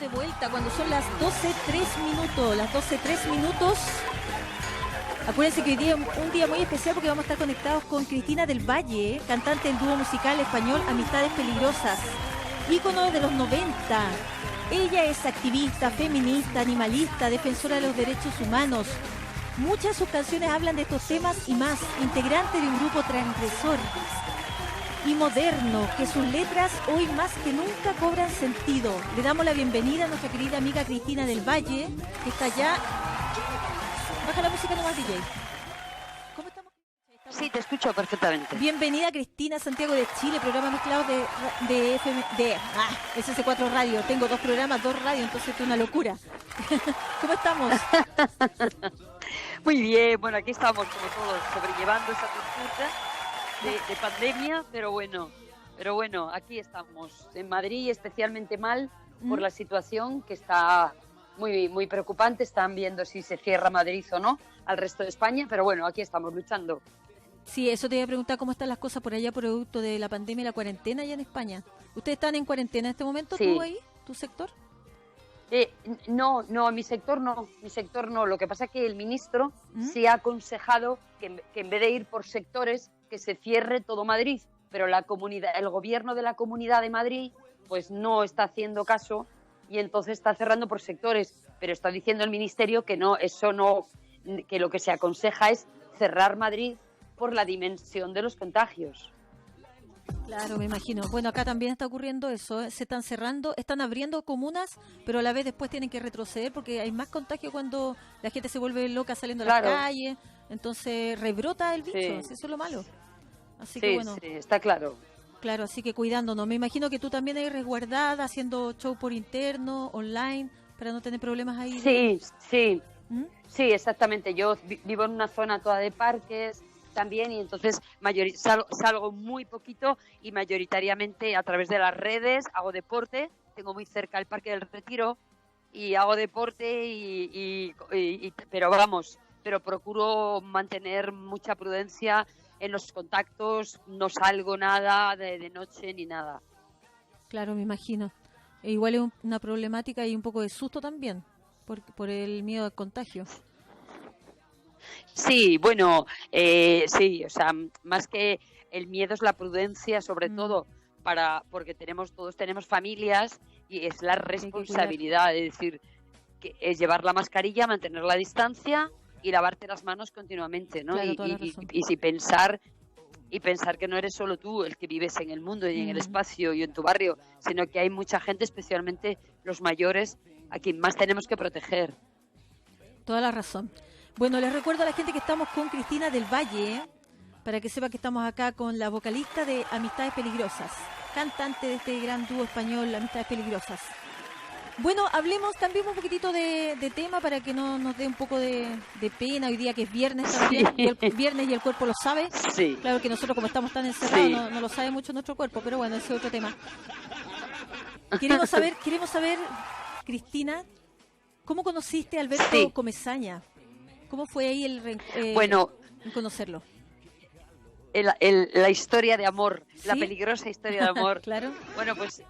de vuelta cuando son las 12:03 Las 12:03. Acuérdense que hoy día es un día muy especial porque vamos a estar conectados con Cristina del Valle, cantante del dúo musical español Amistades Peligrosas, ícono de los 90. Ella es activista, feminista, animalista, defensora de los derechos humanos. Muchas de sus canciones hablan de estos temas y más, integrante de un grupo transgresor y moderno, que sus letras hoy más que nunca cobran sentido. Le damos la bienvenida a nuestra querida amiga Cristina del Valle, que está allá. Baja la música nomás, DJ. ¿Cómo estamos? Sí, te escucho perfectamente. Bienvenida Cristina, Santiago de Chile, programa mezclado de SC4 Radio. Tengo dos programas, dos radios, entonces es una locura. ¿Cómo estamos? Muy bien, bueno, aquí estamos como todos, sobrellevando esa tortura de pandemia, pero bueno, aquí estamos. En Madrid especialmente mal por la situación que está muy, muy preocupante. Están viendo si se cierra Madrid o no al resto de España, pero bueno, aquí estamos luchando. Sí, eso te iba a preguntar cómo están las cosas por allá producto de la pandemia y la cuarentena allá en España. ¿Ustedes están en cuarentena en este momento, Sí. tú ahí, tu sector? No, mi sector no. Lo que pasa es que el ministro se ha aconsejado que en vez de ir por sectores, que se cierre todo Madrid, pero el gobierno de la Comunidad de Madrid pues no está haciendo caso y entonces está cerrando por sectores, pero está diciendo el ministerio que no, que lo que se aconseja es cerrar Madrid por la dimensión de los contagios. Claro, me imagino. Bueno, acá también está ocurriendo eso, ¿eh? Se están cerrando, están abriendo comunas, pero a la vez después tienen que retroceder porque hay más contagio cuando la gente se vuelve loca saliendo a la calle, entonces rebrota el bicho, Sí. Eso es lo malo. Así Sí, que bueno. sí, está claro. Claro, así que cuidándonos. Me imagino que tú también eres resguardada, haciendo show por interno, online, para no tener problemas ahí. Sí, ¿Mm? sí, exactamente. Yo vivo en una zona toda de parques también y entonces salgo muy poquito y mayoritariamente a través de las redes hago deporte. Tengo muy cerca el Parque del Retiro y hago deporte pero procuro mantener mucha prudencia en los contactos, no salgo nada de noche ni nada. Claro, me imagino. E igual es una problemática y un poco de susto también, por el miedo al contagio. Sí, bueno, sí, o sea, más que el miedo es la prudencia, sobre todo, porque todos tenemos familias y es la responsabilidad, es decir, que es llevar la mascarilla, mantener la distancia y lavarte las manos continuamente, ¿no? Claro, toda la razón. Y pensar que no eres solo tú el que vives en el mundo y en el espacio y en tu barrio, sino que hay mucha gente, especialmente los mayores, a quien más tenemos que proteger. Toda la razón. Bueno, les recuerdo a la gente que estamos con Cristina del Valle, para que sepa que estamos acá con la vocalista de Amistades Peligrosas, cantante de este gran dúo español Amistades Peligrosas. Bueno, cambiemos un poquitito de tema para que no nos dé un poco de pena hoy día que es viernes también, Sí. y el viernes y el cuerpo lo sabe. Sí. Claro que nosotros como estamos tan encerrados Sí. no lo sabe mucho nuestro cuerpo, pero bueno, ese es otro tema. Queremos saber, Cristina, ¿cómo conociste a Alberto Comesaña? ¿Cómo fue ahí el conocerlo? La historia de amor, ¿Sí? La peligrosa historia de amor. Claro. Bueno, pues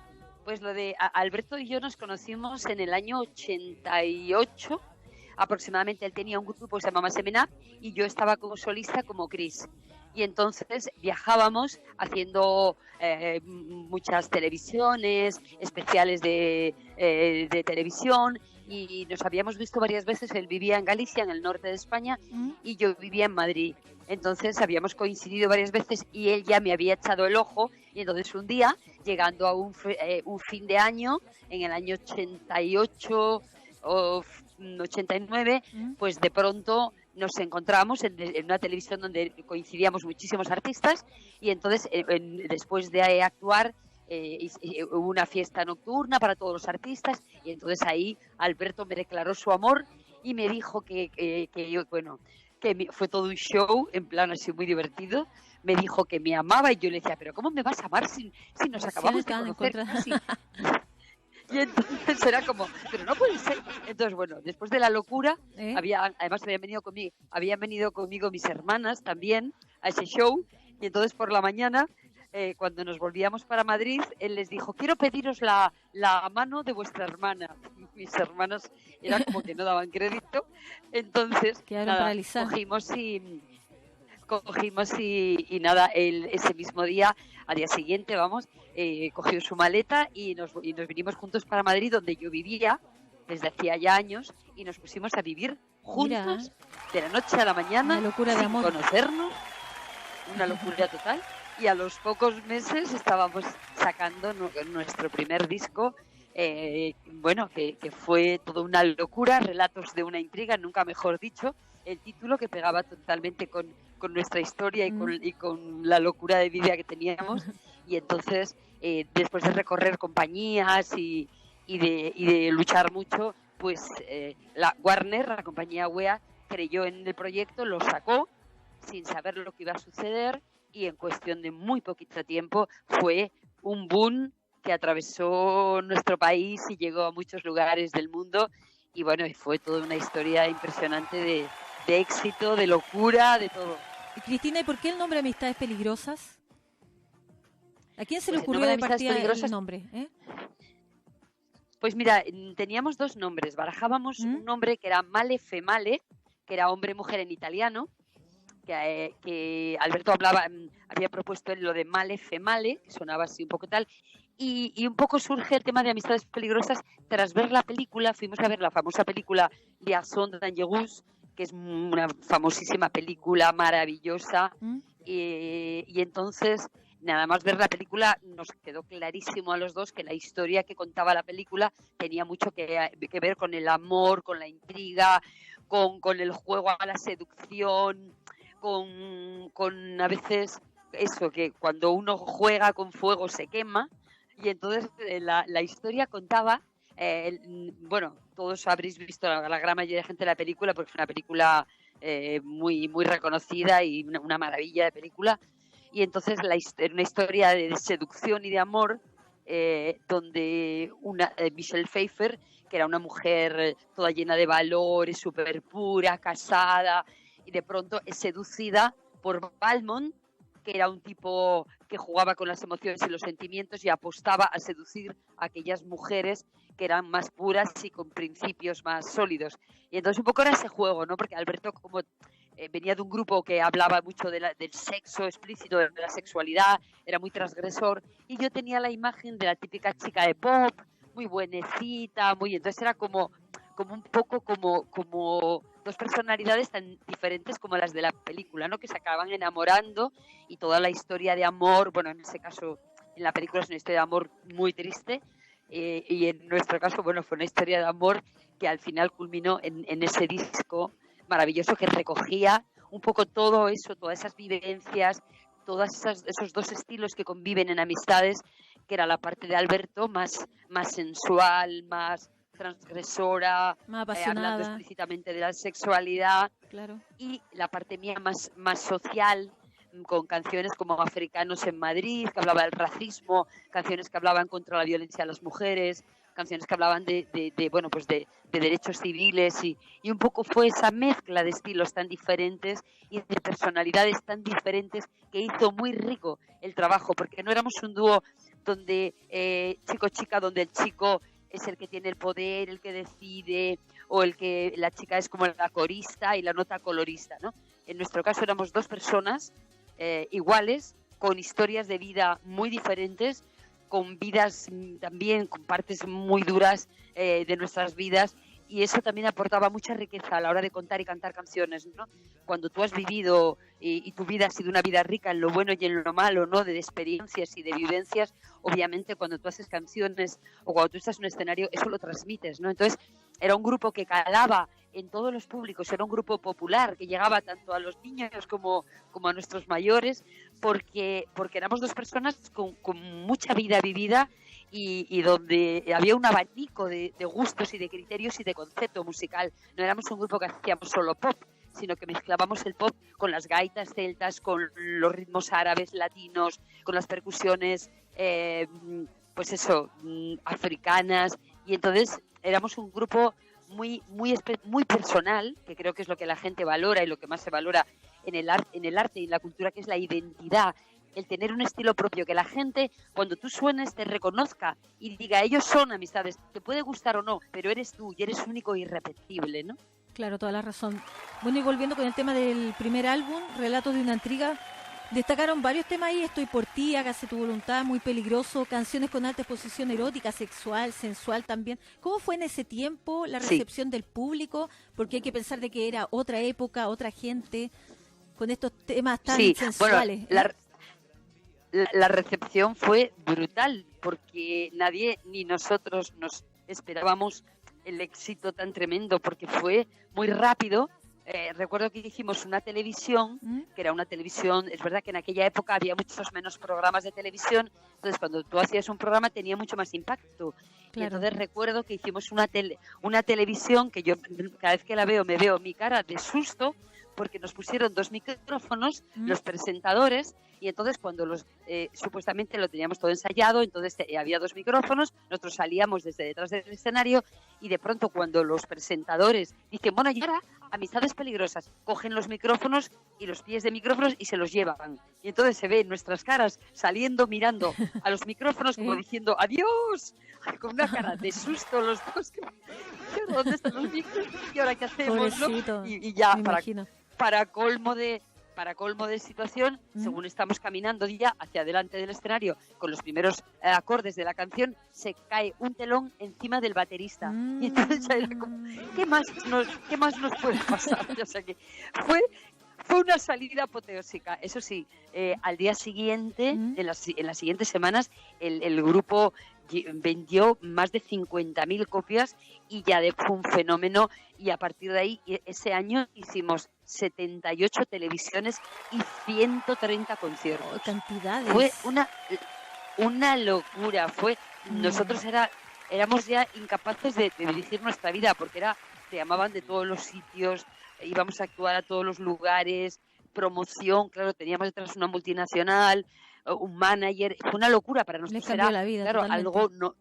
lo de Alberto y yo nos conocimos en el año 88 aproximadamente. Él tenía un grupo que se llamaba Semenap y yo estaba como solista como Chris. Y entonces viajábamos haciendo muchas televisiones, especiales de televisión, y nos habíamos visto varias veces. Él vivía en Galicia, en el norte de España, y yo vivía en Madrid. Entonces habíamos coincidido varias veces y él ya me había echado el ojo, y entonces un día, llegando a un fin de año, en el año 88 o 89, pues de pronto nos encontramos en una televisión donde coincidíamos muchísimos artistas, y entonces después de actuar hubo una fiesta nocturna para todos los artistas, y entonces ahí Alberto me declaró su amor y me dijo que fue todo un show, en plan así muy divertido. Me dijo que me amaba y yo le decía, pero ¿cómo me vas a amar si nos acabamos de conocer casi? Y entonces era como, pero no puede ser. Entonces, bueno, después de la locura, además habían venido conmigo mis hermanas también a ese show, y entonces por la mañana cuando nos volvíamos para Madrid, él les dijo, quiero pediros la mano de vuestra hermana. Mis hermanos era como que no daban crédito, entonces quedaron paralizados. Cogimos y nada, él ese mismo día, al día siguiente, cogió su maleta y nos vinimos juntos para Madrid, donde yo vivía desde hacía ya años, y nos pusimos a vivir juntos. Mira, de la noche a la mañana, una locura de amor, conocernos, una locura total. Y a los pocos meses estábamos sacando nuestro primer disco, que fue toda una locura, Relatos de una intriga, nunca mejor dicho, el título que pegaba totalmente con nuestra historia y con la locura de vida que teníamos. Y entonces, después de recorrer compañías y de luchar mucho, pues la Warner, la compañía UEA, creyó en el proyecto, lo sacó sin saber lo que iba a suceder, y en cuestión de muy poquito tiempo fue un boom que atravesó nuestro país y llegó a muchos lugares del mundo, y bueno, fue toda una historia impresionante de éxito, de locura, de todo. Y Cristina, ¿y por qué el nombre Amistades Peligrosas? ¿A quién se le Pues ocurrió de partida el nombre? Pues mira, teníamos dos nombres, barajábamos un nombre que era Male Female, que era hombre-mujer en italiano, que Alberto había propuesto lo de Male Female, que sonaba así un poco tal, y un poco surge el tema de Amistades Peligrosas tras ver la película. Fuimos a ver la famosa película Liaison Dangereuse, que es una famosísima película maravillosa, y entonces nada más ver la película nos quedó clarísimo a los dos que la historia que contaba la película tenía mucho que ver con el amor, con la intriga, con el juego a la seducción, con a veces eso, que cuando uno juega con fuego se quema. Y entonces la historia contaba, todos habréis visto, la gran mayoría de gente, la película, porque fue una película muy, muy reconocida y una maravilla de película. Y entonces una historia de seducción y de amor, donde Michelle Pfeiffer, que era una mujer toda llena de valores, súper pura, casada, y de pronto es seducida por Valmont, que era un tipo que jugaba con las emociones y los sentimientos y apostaba a seducir a aquellas mujeres que eran más puras y con principios más sólidos. Y entonces un poco era ese juego, ¿no? Porque Alberto, como venía de un grupo que hablaba mucho del sexo explícito, de la sexualidad, era muy transgresor, y yo tenía la imagen de la típica chica de pop, muy buenecita, entonces era como un poco como dos personalidades tan diferentes como las de la película, ¿no? Que se acaban enamorando, y toda la historia de amor, bueno, en ese caso, en la película es una historia de amor muy triste, y en nuestro caso, bueno, fue una historia de amor que al final culminó en ese disco maravilloso que recogía un poco todo eso, todas esas vivencias, todos esos dos estilos que conviven en Amistades, que era la parte de Alberto más sensual, más transgresora, más apasionada, hablando explícitamente de la sexualidad, claro, y la parte mía más social, con canciones como Africanos en Madrid, que hablaba del racismo, canciones que hablaban contra la violencia a las mujeres, canciones que hablaban de derechos civiles, y un poco fue esa mezcla de estilos tan diferentes y de personalidades tan diferentes que hizo muy rico el trabajo, porque no éramos un dúo donde chico-chica, donde el chico es el que tiene el poder, el que decide, o la chica es como la corista y la nota colorista, ¿no? En nuestro caso éramos dos personas iguales, con historias de vida muy diferentes, con vidas también, con partes muy duras de nuestras vidas, y eso también aportaba mucha riqueza a la hora de contar y cantar canciones, ¿no? Cuando tú has vivido y tu vida ha sido una vida rica en lo bueno y en lo malo, ¿no? De experiencias y de vivencias, obviamente cuando tú haces canciones o cuando tú estás en un escenario, eso lo transmites, ¿no? Entonces era un grupo que calaba en todos los públicos, era un grupo popular que llegaba tanto a los niños como a nuestros mayores, porque éramos dos personas con mucha vida vivida, y donde había un abanico de gustos y de criterios y de concepto musical. No éramos un grupo que hacíamos solo pop, sino que mezclábamos el pop con las gaitas celtas, con los ritmos árabes, latinos, con las percusiones, africanas, y entonces éramos un grupo muy personal, que creo que es lo que la gente valora y lo que más se valora en el arte y en la cultura, que es la identidad el tener un estilo propio, que la gente, cuando tú suenes, te reconozca y diga, ellos son amistades, te puede gustar o no, pero eres tú y eres único e irrepetible, ¿no? Claro, toda la razón. Bueno, y volviendo con el tema del primer álbum, Relatos de una intriga, destacaron varios temas ahí: Estoy por ti, Hágase tu voluntad, Muy peligroso, canciones con alta exposición erótica, sexual, sensual también. ¿Cómo fue en ese tiempo la recepción del público? Porque hay que pensar de que era otra época, otra gente, con estos temas tan sensuales. Bueno, la recepción fue brutal, porque nadie, ni nosotros, nos esperábamos el éxito tan tremendo, porque fue muy rápido. Recuerdo que hicimos una televisión, que era una televisión, es verdad que en aquella época había muchos menos programas de televisión, entonces cuando tú hacías un programa tenía mucho más impacto. Claro. Y entonces recuerdo que hicimos una televisión que yo cada vez que la veo me veo mi cara de susto, porque nos pusieron 2 micrófonos, los presentadores, y entonces cuando supuestamente lo teníamos todo ensayado, entonces había 2 micrófonos, nosotros salíamos desde detrás del escenario, y de pronto cuando los presentadores dicen, bueno, y ahora Amistades Peligrosas, cogen los micrófonos y los pies de micrófonos y se los llevan. Y entonces se ven nuestras caras saliendo, mirando a los micrófonos como diciendo, ¡adiós! Con una cara de susto los dos. ¿Dónde están los micrófonos? ¿Y ahora qué hacemos? ¿No? Y ya, para colmo de situación, según estamos caminando ya hacia adelante del escenario con los primeros acordes de la canción, se cae un telón encima del baterista. Y entonces ya era como, ¿qué más nos puede pasar? O sea que fue una salida apoteósica. Eso sí, al día siguiente, en las siguientes semanas, el grupo vendió más de 50.000 copias y ya fue un fenómeno, y a partir de ahí ese año hicimos 78 televisiones y 130 conciertos. Oh, cantidades. Fue una locura. Nosotros éramos ya incapaces de dirigir nuestra vida, porque te llamaban de todos los sitios, íbamos a actuar a todos los lugares, promoción, claro, teníamos detrás una multinacional, un manager, fue una locura para nosotros. Les cambió la vida, claro, totalmente. algo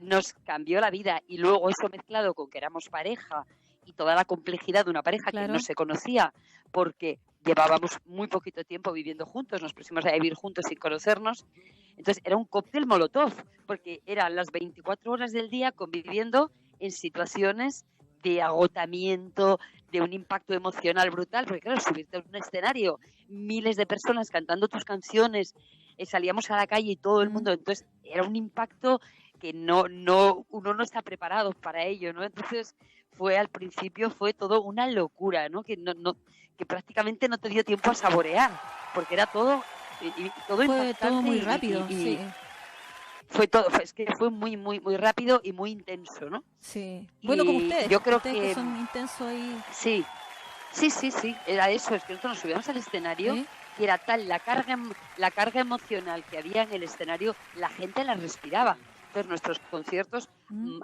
nos cambió la vida, y luego eso mezclado con que éramos pareja y toda la complejidad de una pareja, claro, que no se conocía porque llevábamos muy poquito tiempo viviendo juntos, nos pusimos a vivir juntos sin conocernos, entonces era un cóctel molotov, porque eran las 24 horas del día conviviendo en situaciones de agotamiento, de un impacto emocional brutal, porque claro, subirte a un escenario, miles de personas cantando tus canciones, salíamos a la calle y todo el mundo, entonces era un impacto que uno no está preparado para ello, ¿no? Entonces al principio fue todo una locura, ¿no? Que prácticamente no te dio tiempo a saborear, porque era todo fue impactante, todo muy rápido, sí. Fue muy, muy, muy rápido y muy intenso, ¿no? Sí. Bueno, como ustedes, yo creo que son intensos ahí. Sí, era eso, es que nosotros nos subíamos al escenario y era tal la carga emocional que había en el escenario, la gente la respiraba. Entonces nuestros conciertos,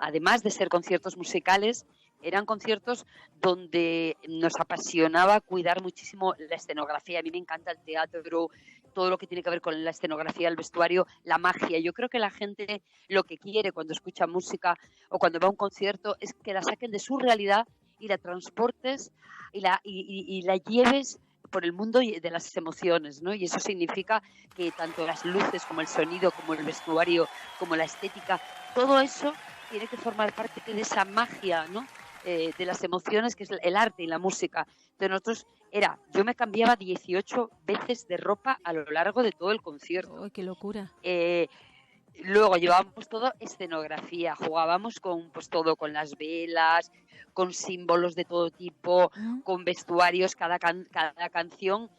además de ser conciertos musicales, eran conciertos donde nos apasionaba cuidar muchísimo la escenografía. A mí me encanta el teatro, todo lo que tiene que ver con la escenografía, el vestuario, la magia. Yo creo que la gente lo que quiere cuando escucha música o cuando va a un concierto es que la saquen de su realidad y la transportes y la lleves por el mundo de las emociones, ¿no? Y eso significa que tanto las luces como el sonido, como el vestuario, como la estética, todo eso tiene que formar parte de esa magia, ¿no? De las emociones, que es el arte y la música. Entonces nosotros yo me cambiaba 18 veces de ropa a lo largo de todo el concierto. ¡Ay, qué locura! Luego llevábamos todo escenografía, jugábamos con todo, con las velas, con símbolos de todo tipo, con vestuarios, cada canción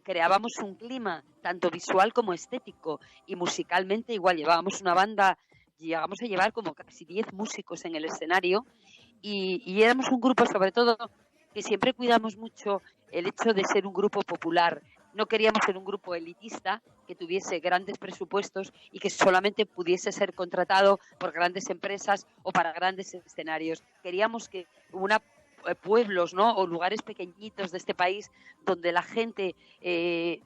creábamos un clima tanto visual como estético, y musicalmente igual llevábamos una banda, llegamos a llevar como casi 10 músicos en el escenario, y éramos un grupo sobre todo que siempre cuidamos mucho el hecho de ser un grupo popular. No queríamos ser un grupo elitista que tuviese grandes presupuestos y que solamente pudiese ser contratado por grandes empresas o para grandes escenarios. Queríamos que pueblos, ¿no?, o lugares pequeñitos de este país donde la gente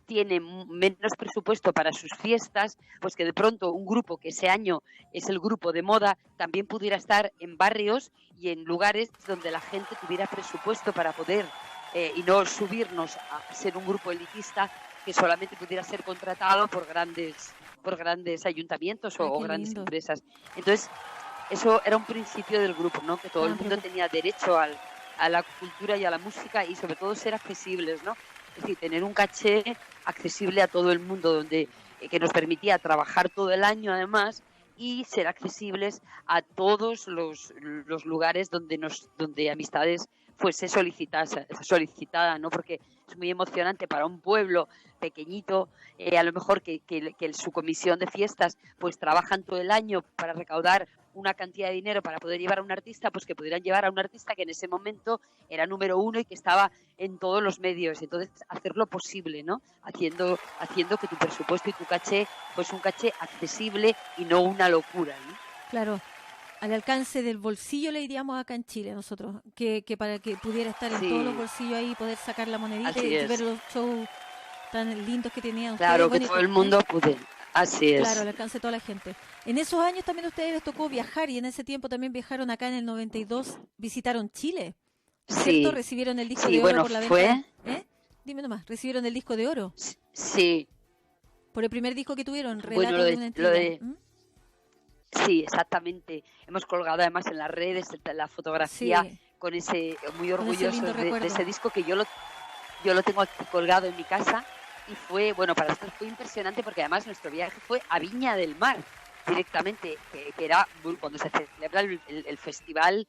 tiene menos presupuesto para sus fiestas, pues que de pronto un grupo que ese año es el grupo de moda también pudiera estar en barrios y en lugares donde la gente tuviera presupuesto para poder y no subirnos a ser un grupo elitista, que solamente pudiera ser contratado por grandes ayuntamientos o grandes lindo. empresas. Entonces, eso era un principio del grupo, ¿no? Que todo el mundo tenía derecho a la cultura y a la música y sobre todo ser accesibles, ¿no? Es decir, tener un caché accesible a todo el mundo, donde que nos permitía trabajar todo el año además y ser accesibles a todos los lugares donde Amistades fuese solicitada, ¿no? Porque es muy emocionante para un pueblo pequeñito, a lo mejor que su comisión de fiestas pues trabajan todo el año para recaudar una cantidad de dinero para poder llevar a un artista, pues que pudieran llevar a un artista que en ese momento era número uno y que estaba en todos los medios. Entonces, hacerlo posible, ¿no? Haciendo que tu presupuesto y tu caché, pues un caché accesible y no una locura, ¿no? Claro, al alcance del bolsillo le diríamos acá en Chile nosotros, que para que pudiera estar en todos los bolsillos ahí, poder sacar la monedita y ver los shows tan lindos que tenían ustedes. Claro, que todo el mundo pudiera. Así es. Claro, al alcance de toda la gente. En esos años también a ustedes les tocó viajar y en ese tiempo también viajaron acá en el 92, visitaron Chile. ¿Cierto? Recibieron el disco de oro por la venta. Dime nomás, ¿recibieron el disco de oro? Sí. Por el primer disco que tuvieron, Relatos de una entidad. Sí, exactamente. Hemos colgado además en las redes la fotografía con ese, muy orgullosos de ese disco que yo lo tengo aquí colgado en mi casa. Y fue, para nosotros fue impresionante porque además nuestro viaje fue a Viña del Mar directamente, que era cuando se celebra el festival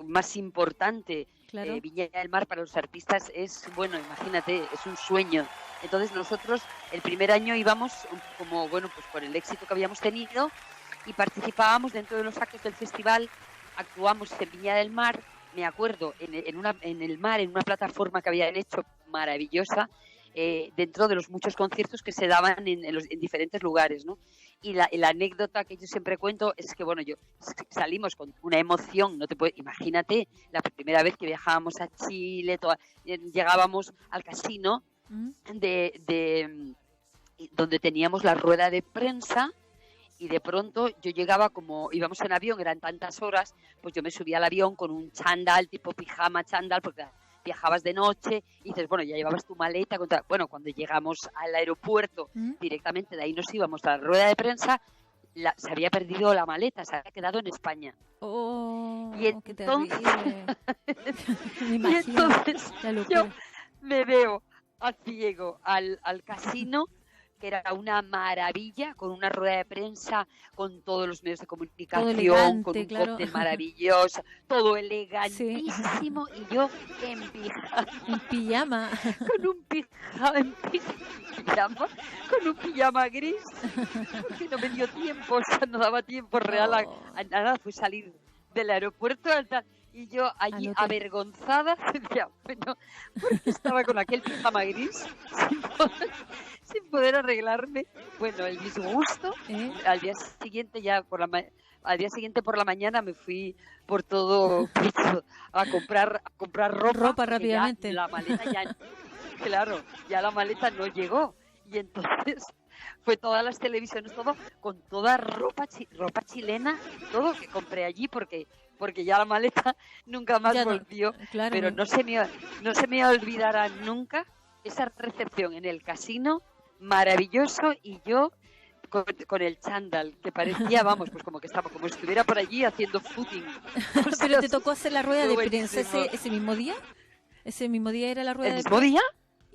más importante. Claro. Viña del Mar para los artistas es, imagínate, es un sueño. Entonces nosotros el primer año íbamos como, pues por el éxito que habíamos tenido y participábamos dentro de los actos del festival, actuamos en Viña del Mar, me acuerdo, en el mar, en una plataforma que habían hecho maravillosa, dentro de los muchos conciertos que se daban en diferentes lugares, ¿no? Y la anécdota que yo siempre cuento es que, salimos con una emoción, imagínate, la primera vez que viajábamos a Chile, llegábamos al casino donde teníamos la rueda de prensa y de pronto yo llegaba, como íbamos en avión, eran tantas horas, pues yo me subía al avión con un chándal, tipo pijama chándal, porque viajabas de noche y dices, ya llevabas tu maleta. Cuando llegamos al aeropuerto, directamente de ahí nos íbamos a la rueda de prensa, se había perdido la maleta, se había quedado en España. ¡Oh, y qué terrible! Me imagino, y entonces la locura. yo me veo así, llego al casino, que era una maravilla, con una rueda de prensa, con todos los medios de comunicación, elegante, con un claro. cóctel maravilloso, todo elegantísimo, y yo en pijama. Con un pijama gris, porque no me dio tiempo, o sea, no daba tiempo real a nada, fue salir del aeropuerto y yo allí avergonzada, decía, porque estaba con aquel pijama gris sin poder arreglarme. El disgusto. Al día siguiente por la mañana me fui por todo a comprar ropa rápidamente. La maleta ya la maleta no llegó y entonces fue todas las televisiones, todo con toda ropa chilena, todo que compré allí porque ya la maleta nunca más volvió. Claro. Pero no se me olvidará nunca esa recepción en el casino, maravilloso, y yo con el chándal, que parecía, pues como que estaba, como si estuviera por allí haciendo footing. Pero te tocó hacer la rueda de prensa ese mismo día. ¿Ese mismo día era la rueda de prensa? ¿El mismo día?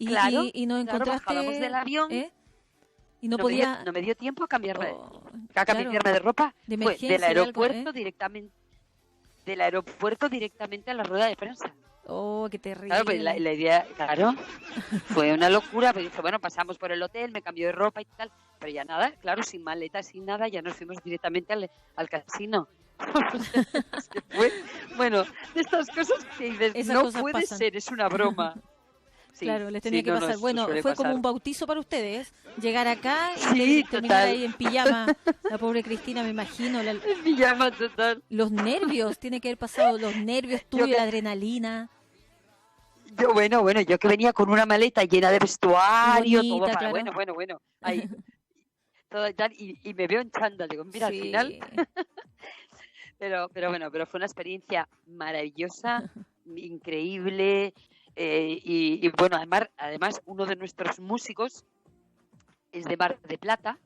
Claro. Y nos encontraste... bajábamos del avión. Y no podía... No me dio tiempo a cambiarme de ropa. De emergencia, del aeropuerto algo, directamente. Del aeropuerto directamente a la rueda de prensa. Oh, qué terrible. Claro, pues la idea, fue una locura. Pero dije, pasamos por el hotel, me cambió de ropa y tal. Pero ya nada, claro, sin maleta, sin nada, ya nos fuimos directamente al casino. Es que fue, de estas cosas que dices, esas no cosas puede pasan. ser, es una broma. Sí, claro, les tenía que pasar. Fue como un bautizo para ustedes, llegar acá y terminar ahí en pijama. La pobre Cristina, me imagino. En pijama total. Los nervios, tiene que haber pasado los nervios tuyos, la adrenalina. Yo, yo que venía con una maleta llena de vestuario, bonita, todo para, claro. ahí, todo y tal, y me veo en chándal, digo, mira, al final. pero fue una experiencia maravillosa, increíble. Y además uno de nuestros músicos es de Mar de Plata,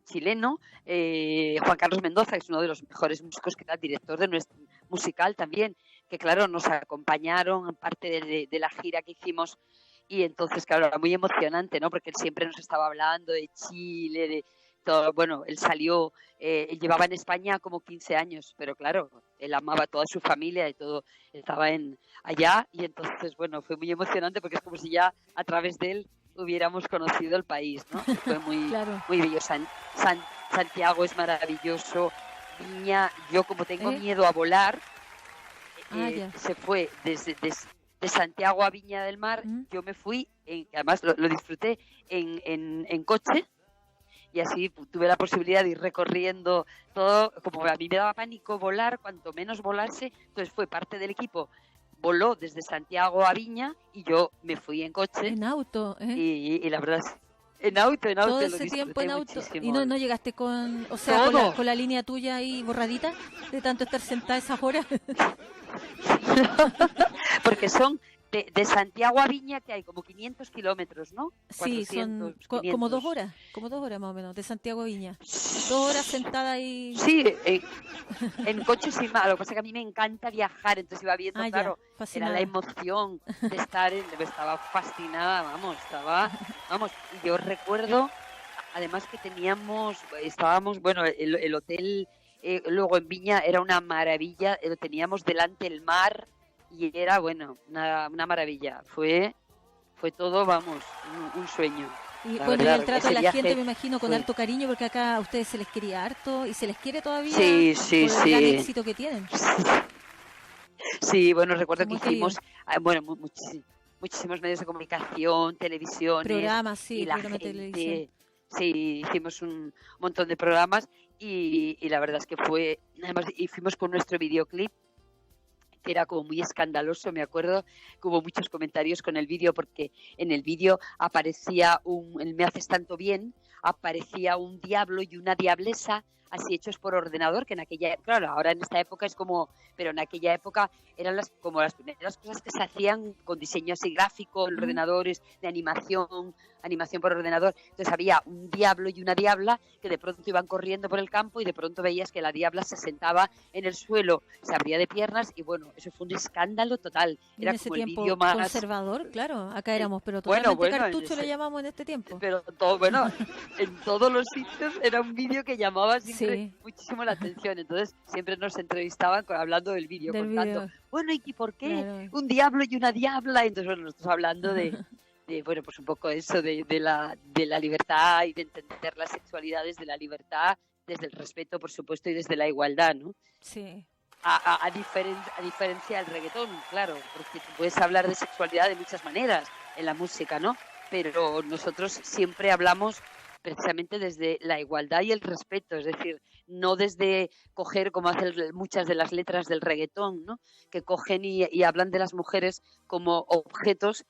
chileno, Juan Carlos Mendoza, que es uno de los mejores músicos, que era el director de nuestro musical también, que claro, nos acompañaron en parte de la gira que hicimos, y entonces, claro, era muy emocionante, ¿no? Porque él siempre nos estaba hablando de Chile, de todo. Bueno, él salió, él llevaba en España como 15 años, pero claro, él amaba a toda su familia y todo, estaba allá, y entonces, bueno, fue muy emocionante porque es como si ya a través de él hubiéramos conocido el país, ¿no? Fue muy, Claro. muy bello. Santiago es maravilloso. Viña, yo como tengo miedo a volar, se fue de Santiago a Viña del Mar. Yo me fui, además lo disfruté en coche, y así tuve la posibilidad de ir recorriendo todo. Como a mí me daba pánico volar, cuanto menos volarse, entonces fue parte del equipo. Voló desde Santiago a Viña y yo me fui en coche. En auto, y la verdad es, en auto. Todo ese tiempo en auto. Muchísimo. Y no llegaste con, o sea, con la línea tuya ahí borradita, de tanto estar sentada esas horas. Porque son de Santiago a Viña, que hay como 500 kilómetros, ¿no? Sí, 400, son como 2 horas, más o menos, de Santiago a Viña. 2 horas sentada ahí. Sí, en coche sí, lo que pasa es que a mí me encanta viajar, entonces iba viendo, claro, era la emoción de estar, estaba fascinada, vamos, y yo recuerdo, además que estábamos, bueno, el hotel, luego en Viña era una maravilla, lo teníamos delante el mar, y era, bueno, una maravilla. Fue todo, vamos, un sueño. Y bueno, y el trato de la gente, me imagino, con harto cariño, porque acá a ustedes se les quería harto y se les quiere todavía por el gran éxito que tienen. Sí, bueno, recuerdo que hicimos, bueno, muchísimos medios de comunicación, televisiones. Programas, y la programas de televisión. Sí, hicimos un montón de programas y la verdad es que además, y fuimos con nuestro videoclip, que era como muy escandaloso. Me acuerdo que hubo muchos comentarios con el vídeo, porque en el vídeo aparecía el Me haces tanto bien, aparecía un diablo y una diablesa, así hechos por ordenador, que claro, ahora en esta época es como, pero en aquella época eran como las primeras cosas que se hacían con diseño así gráfico, en ordenadores, de animación por ordenador. Entonces había un diablo y una diabla que de pronto iban corriendo por el campo, y de pronto veías que la diabla se sentaba en el suelo, se abría de piernas, y bueno, eso fue un escándalo total. Era en ese como tiempo el vídeo más conservador, claro, acá éramos, pero totalmente cartucho le llamamos en este tiempo. Pero todo, bueno, en todos los sitios era un vídeo que llamaba siempre muchísimo la atención. Entonces siempre nos entrevistaban hablando del vídeo, contando, bueno, ¿y por qué? Claro. Un diablo y una diabla. Entonces, bueno, nosotros hablando de bueno, pues un poco eso de la libertad y de entender las sexualidades, de la libertad desde el respeto, por supuesto, y desde la igualdad, ¿no? Sí. A diferencia del reggaetón, claro, porque tú puedes hablar de sexualidad de muchas maneras en la música, ¿no? Pero nosotros siempre hablamos precisamente desde la igualdad y el respeto, es decir, no desde coger, como hacen muchas de las letras del reggaetón, ¿no? Que cogen y hablan de las mujeres como objetos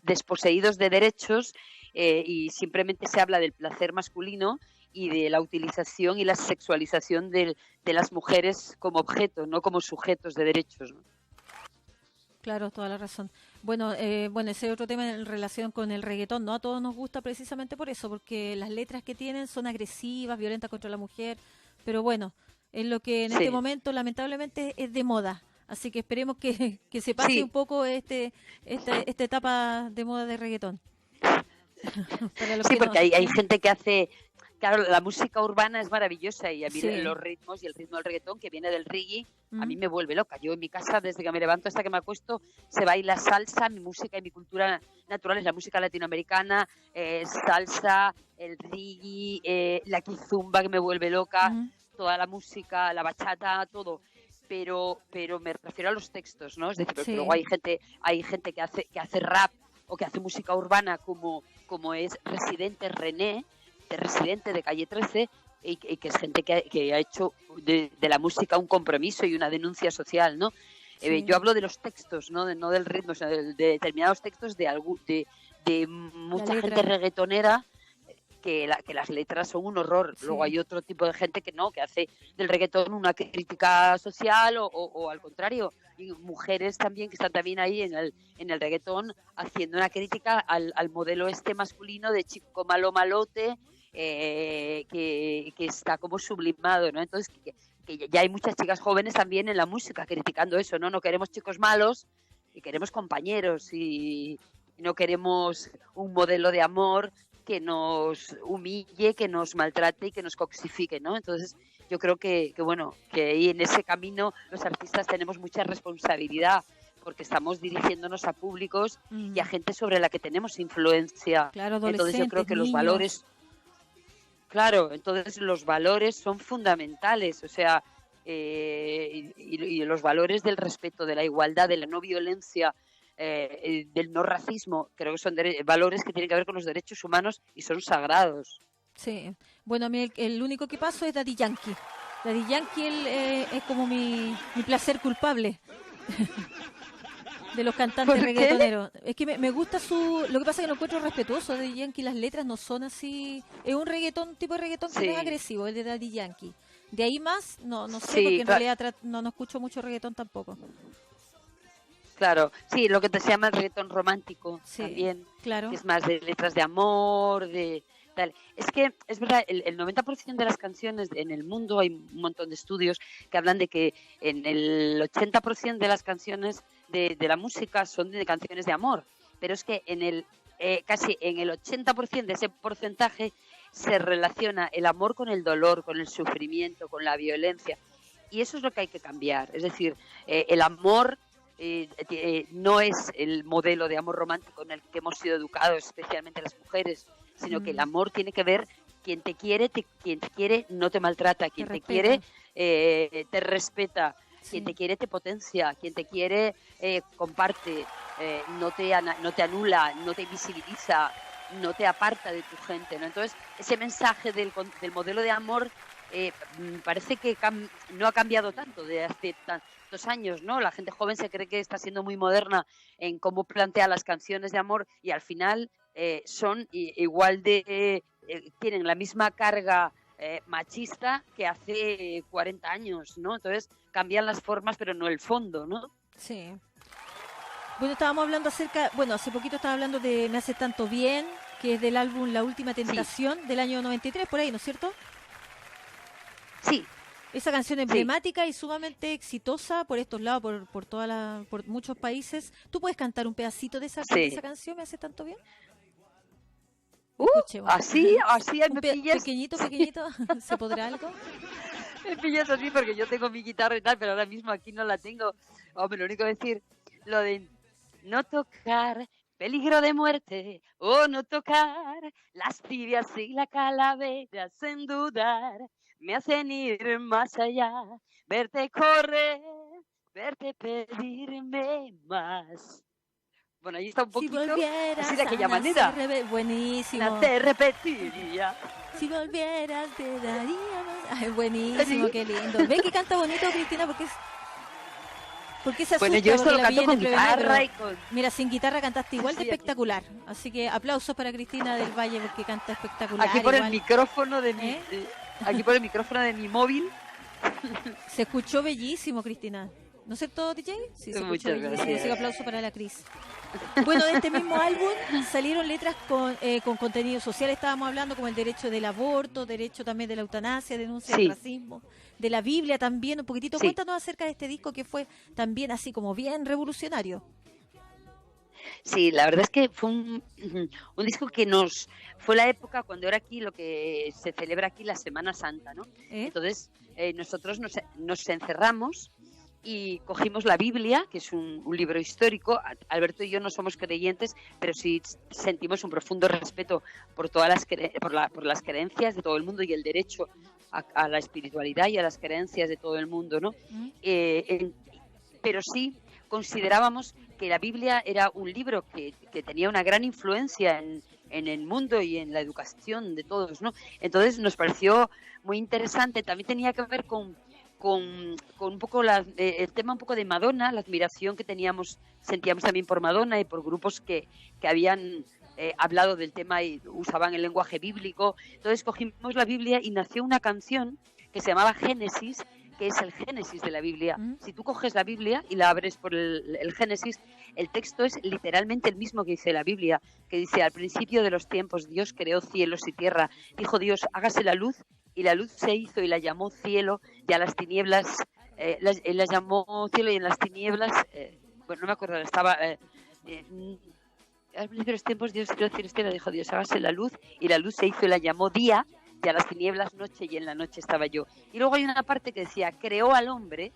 desposeídos de derechos, y simplemente se habla del placer masculino y de la utilización y la sexualización de las mujeres como objetos, no como sujetos de derechos, ¿no? Claro, toda la razón. Bueno, ese es otro tema en relación con el reggaetón, ¿no? A todos nos gusta precisamente por eso, porque las letras que tienen son agresivas, violentas contra la mujer, pero bueno, es lo que en este momento lamentablemente es de moda. Así que esperemos que se pase un poco esta etapa de moda de reggaetón. Sí, porque hay gente que hace... Claro, la música urbana es maravillosa, y a mí los ritmos y el ritmo del reggaetón, que viene del reggae, a mí me vuelve loca. Yo en mi casa, desde que me levanto hasta que me acuesto, se baila salsa. Mi música y mi cultura natural es la música latinoamericana, salsa, el reggae, la kizumba, que me vuelve loca, toda la música, la bachata, todo. Pero me refiero a los textos, ¿no? Es decir, porque luego hay gente que hace rap o que hace música urbana, como es Residente de Calle 13, y que es gente que ha hecho de la música un compromiso y una denuncia social, ¿no? Yo hablo de los textos, no del ritmo, sino de determinados textos de mucha gente reggaetonera, que las letras son un horror. Luego hay otro tipo de gente que hace del reggaetón una crítica social o al contrario. y mujeres también que están también ahí en el reggaetón haciendo una crítica al modelo este masculino de chico malo malote, que está como sublimado, ¿no? Entonces que ya hay muchas chicas jóvenes también en la música criticando eso, ¿no? No queremos chicos malos y queremos compañeros y no queremos un modelo de amor que nos humille, que nos maltrate y que nos coxifique, ¿no? Entonces yo creo que bueno, que ahí en ese camino los artistas tenemos mucha responsabilidad porque estamos dirigiéndonos a públicos y a gente sobre la que tenemos influencia. Claro, Entonces yo creo que niños. los valores, claro, entonces los valores son fundamentales, o sea, y los valores del respeto, de la igualdad, de la no violencia, del no racismo, creo que son valores que tienen que ver con los derechos humanos y son sagrados. Sí, bueno, a mí el único que paso es Daddy Yankee. Daddy Yankee es como mi placer culpable de los cantantes reggaetoneros. Es que me gusta lo que pasa es que lo encuentro respetuoso. Daddy Yankee, las letras no son así, es un reggaetón, tipo de reggaetón que no es agresivo, el de Daddy Yankee. De ahí más, no sé, sí, porque en realidad no escucho mucho reggaetón tampoco. Claro, sí, lo que se llama el reggaetón romántico también, claro. Que es más de letras de amor, de tal. Es que es verdad, el 90% de las canciones en el mundo, hay un montón de estudios que hablan de que en el 80% de las canciones de la música son de canciones de amor, pero es que casi en el 80% de ese porcentaje se relaciona el amor con el dolor, con el sufrimiento, con la violencia, y eso es lo que hay que cambiar. Es decir, el amor no es el modelo de amor romántico en el que hemos sido educados, especialmente las mujeres, sino que el amor tiene que ver quien te quiere no te maltrata, quien te quiere te respeta, quien te quiere te potencia, quien te quiere comparte, no te anula, no te invisibiliza, no te aparta de tu gente, ¿no? Entonces ese mensaje del modelo de amor parece que no ha cambiado tanto de hace tantos años, ¿no? La gente joven se cree que está siendo muy moderna en cómo plantea las canciones de amor y al final son igual de tienen la misma carga machista que hace 40 años, ¿no? Entonces cambian las formas pero no el fondo, ¿no? Sí. Bueno, estábamos hablando hace poquito estaba hablando de Me hace tanto bien, que es del álbum La Última Tentación del año 93, por ahí, ¿no es cierto? Sí. Esa canción emblemática y sumamente exitosa por estos lados, por muchos países. ¿Tú puedes cantar un pedacito de esa canción, Me hace tanto bien? Así me pillas. Pequeñito, ¿se podrá algo? Me pillas así porque yo tengo mi guitarra y tal, pero ahora mismo aquí no la tengo. Hombre, lo único que decir, lo de no tocar, peligro de muerte, o no tocar, las tibias y la calavera sin dudar, me hacen ir más allá, verte correr, verte pedirme más. Bueno, ahí está un poquito, así de aquella manera. Buenísimo. Te repetiría. Si volvieras te daría más. Ay, buenísimo, qué lindo. ¿Ves que canta bonito, Cristina? Porque se asusta. Bueno, yo esto lo canto con guitarra y con... Mira, sin guitarra cantaste igual de espectacular. Así que aplausos para Cristina del Valle porque canta espectacular. Aquí por el micrófono de mi... Aquí por el micrófono de mi móvil. Se escuchó bellísimo, Cristina. ¿No es cierto, DJ? Sí, se escuchó bellísimo. Así que aplauso para la Cris. Bueno, de este mismo álbum salieron letras con contenido social. Estábamos hablando como el derecho del aborto, derecho también de la eutanasia, denuncia del racismo, de la Biblia también, un poquitito. Cuéntanos acerca de este disco que fue también así como bien revolucionario. Sí, la verdad es que fue un disco que fue la época cuando era aquí lo que se celebra aquí la Semana Santa, ¿no? Entonces nosotros nos encerramos y cogimos la Biblia, que es un libro histórico. Alberto y yo no somos creyentes, pero sí sentimos un profundo respeto por todas por las creencias de todo el mundo y el derecho a la espiritualidad y a las creencias de todo el mundo, ¿no? Pero sí considerábamos que la Biblia era un libro que tenía una gran influencia en el mundo y en la educación de todos, ¿no? Entonces nos pareció muy interesante. También tenía que ver con un poco el tema un poco de Madonna, la admiración que sentíamos también por Madonna y por grupos que habían hablado del tema y usaban el lenguaje bíblico. Entonces cogimos la Biblia y nació una canción que se llamaba Génesis, que es el Génesis de la Biblia. Mm. Si tú coges la Biblia y la abres por el Génesis, el texto es literalmente el mismo que dice la Biblia, que dice: al principio de los tiempos Dios creó cielos y tierra. Dijo Dios: hágase la luz, y la luz se hizo y la llamó cielo, y a las tinieblas, las llamó cielo, y en las tinieblas, bueno, no me acuerdo, estaba... al principio de los tiempos Dios creó cielos y tierra, dijo Dios: hágase la luz, y la luz se hizo y la llamó día, y a las tinieblas noche, y en la noche estaba yo. Y luego hay una parte que decía: creó al hombre.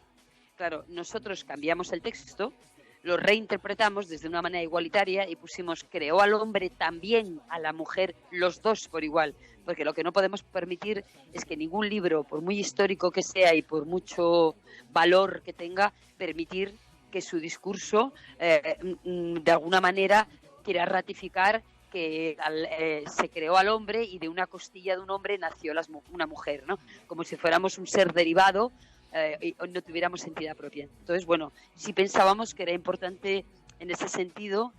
Claro, nosotros cambiamos el texto, lo reinterpretamos desde una manera igualitaria y pusimos: creó al hombre también a la mujer, los dos por igual, porque lo que no podemos permitir es que ningún libro, por muy histórico que sea y por mucho valor que tenga, permitir que su discurso de alguna manera quiera ratificar que se creó al hombre y de una costilla de un hombre nació una mujer, ¿no? Como si fuéramos un ser derivado y no tuviéramos entidad propia. Entonces, bueno, sí pensábamos que era importante en ese sentido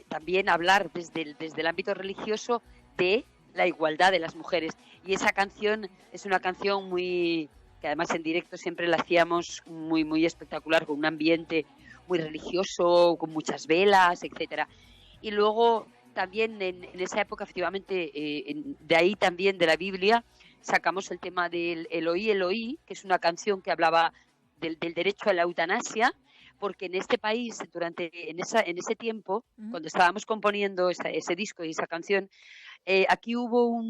también hablar desde el ámbito religioso de la igualdad de las mujeres. Y esa canción es una canción muy... que además en directo siempre la hacíamos muy, muy espectacular, con un ambiente muy religioso, con muchas velas, etcétera. Y luego también en esa época, efectivamente, de ahí también de la Biblia, sacamos el tema del Eloí, Eloí, que es una canción que hablaba del derecho a la eutanasia, porque en este país, en ese tiempo, cuando estábamos componiendo ese disco y esa canción, aquí hubo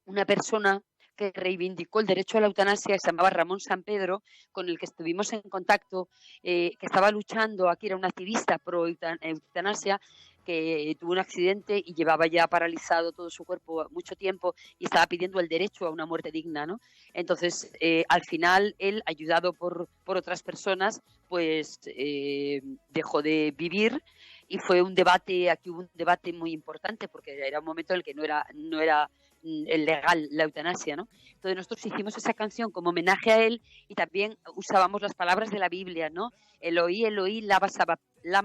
una persona que reivindicó el derecho a la eutanasia, que se llamaba Ramón San Pedro, con el que estuvimos en contacto, que estaba luchando, aquí era un activista pro eutanasia, que tuvo un accidente y llevaba ya paralizado todo su cuerpo mucho tiempo y estaba pidiendo el derecho a una muerte digna, ¿no? Entonces, al final, él, ayudado por otras personas, pues dejó de vivir, y fue un debate, aquí hubo un debate muy importante, porque era un momento en el que no era legal la eutanasia, ¿no? Entonces nosotros hicimos esa canción como homenaje a él, y también usábamos las palabras de la Biblia, ¿no? Eloí, Eloí, lama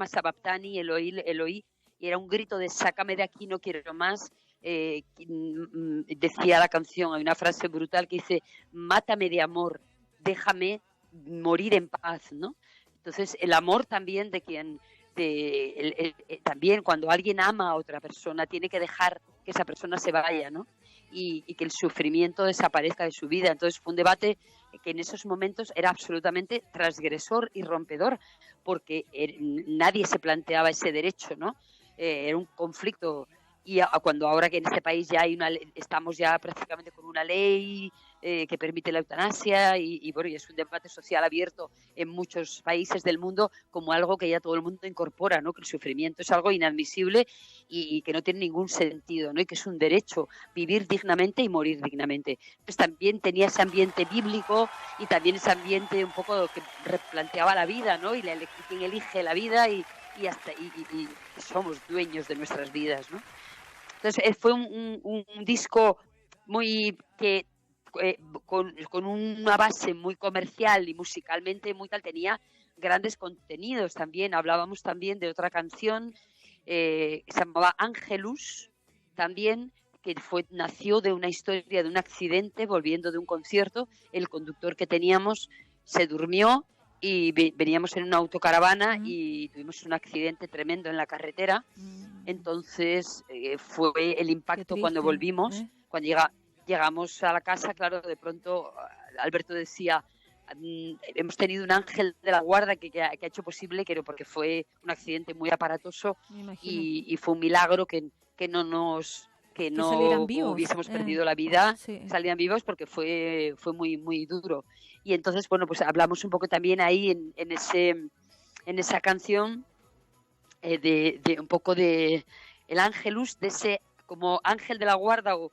sabactani, Eloí, Eloí, y era un grito de: sácame de aquí, no quiero más. Decía la canción, hay una frase brutal que dice: mátame de amor, déjame morir en paz, ¿no? Entonces el amor también de quien... también cuando alguien ama a otra persona tiene que dejar que esa persona se vaya, ¿no? Y que el sufrimiento desaparezca de su vida. Entonces fue un debate que en esos momentos era absolutamente transgresor y rompedor, porque nadie se planteaba ese derecho, ¿no? Era un conflicto. Y cuando ahora que en este país ya estamos ya prácticamente con una ley que permite la eutanasia, y bueno, y es un debate social abierto en muchos países del mundo como algo que ya todo el mundo incorpora, ¿no? Que el sufrimiento es algo inadmisible y que no tiene ningún sentido, ¿no? Y que es un derecho vivir dignamente y morir dignamente. Pues también tenía ese ambiente bíblico y también ese ambiente un poco que replanteaba la vida, ¿no? Y quién elige la vida y somos dueños de nuestras vidas, ¿no? Entonces fue un disco muy que con una base muy comercial y musicalmente muy tal, tenía grandes contenidos también. Hablábamos también de otra canción que se llamaba Angelus, también, que nació de una historia de un accidente volviendo de un concierto. El conductor que teníamos se durmió y veníamos en una autocaravana y tuvimos un accidente tremendo en la carretera. Entonces fue el impacto cuando volvimos, cuando llegamos a la casa. Claro, de pronto Alberto decía: hemos tenido un ángel de la guarda que ha hecho posible, porque fue un accidente muy aparatoso y fue un milagro que no hubiésemos perdido la vida, salían vivos, porque fue muy, muy duro. Y entonces, bueno, pues hablamos un poco también ahí en esa canción de un poco de el ángelus, de ese como ángel de la guarda o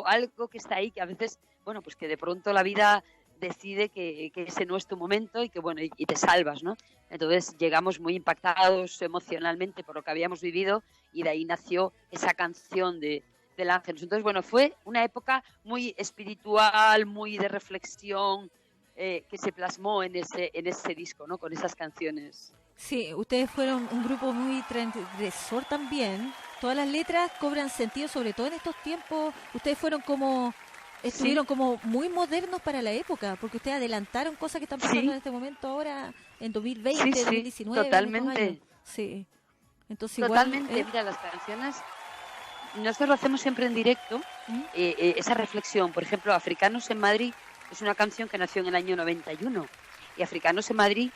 algo que está ahí, que a veces, bueno, pues que de pronto la vida decide que ese no es tu momento y que bueno, y te salvas, ¿no? Entonces llegamos muy impactados emocionalmente por lo que habíamos vivido, y de ahí nació esa canción del Ángelus. Entonces, bueno, fue una época muy espiritual, muy de reflexión, que se plasmó en ese disco, ¿no? Con esas canciones. Sí, ustedes fueron un grupo muy transgresor también. Todas las letras cobran sentido, sobre todo en estos tiempos. Ustedes fueron como estuvieron como muy modernos para la época, porque ustedes adelantaron cosas que están pasando en este momento ahora, en 2020, 2019. Totalmente. Sí. Entonces Totalmente. igual, Mira, las canciones, nosotros lo hacemos siempre en directo, esa reflexión. Por ejemplo, Africanos en Madrid es una canción que nació en el año 91. Y Africanos en Madrid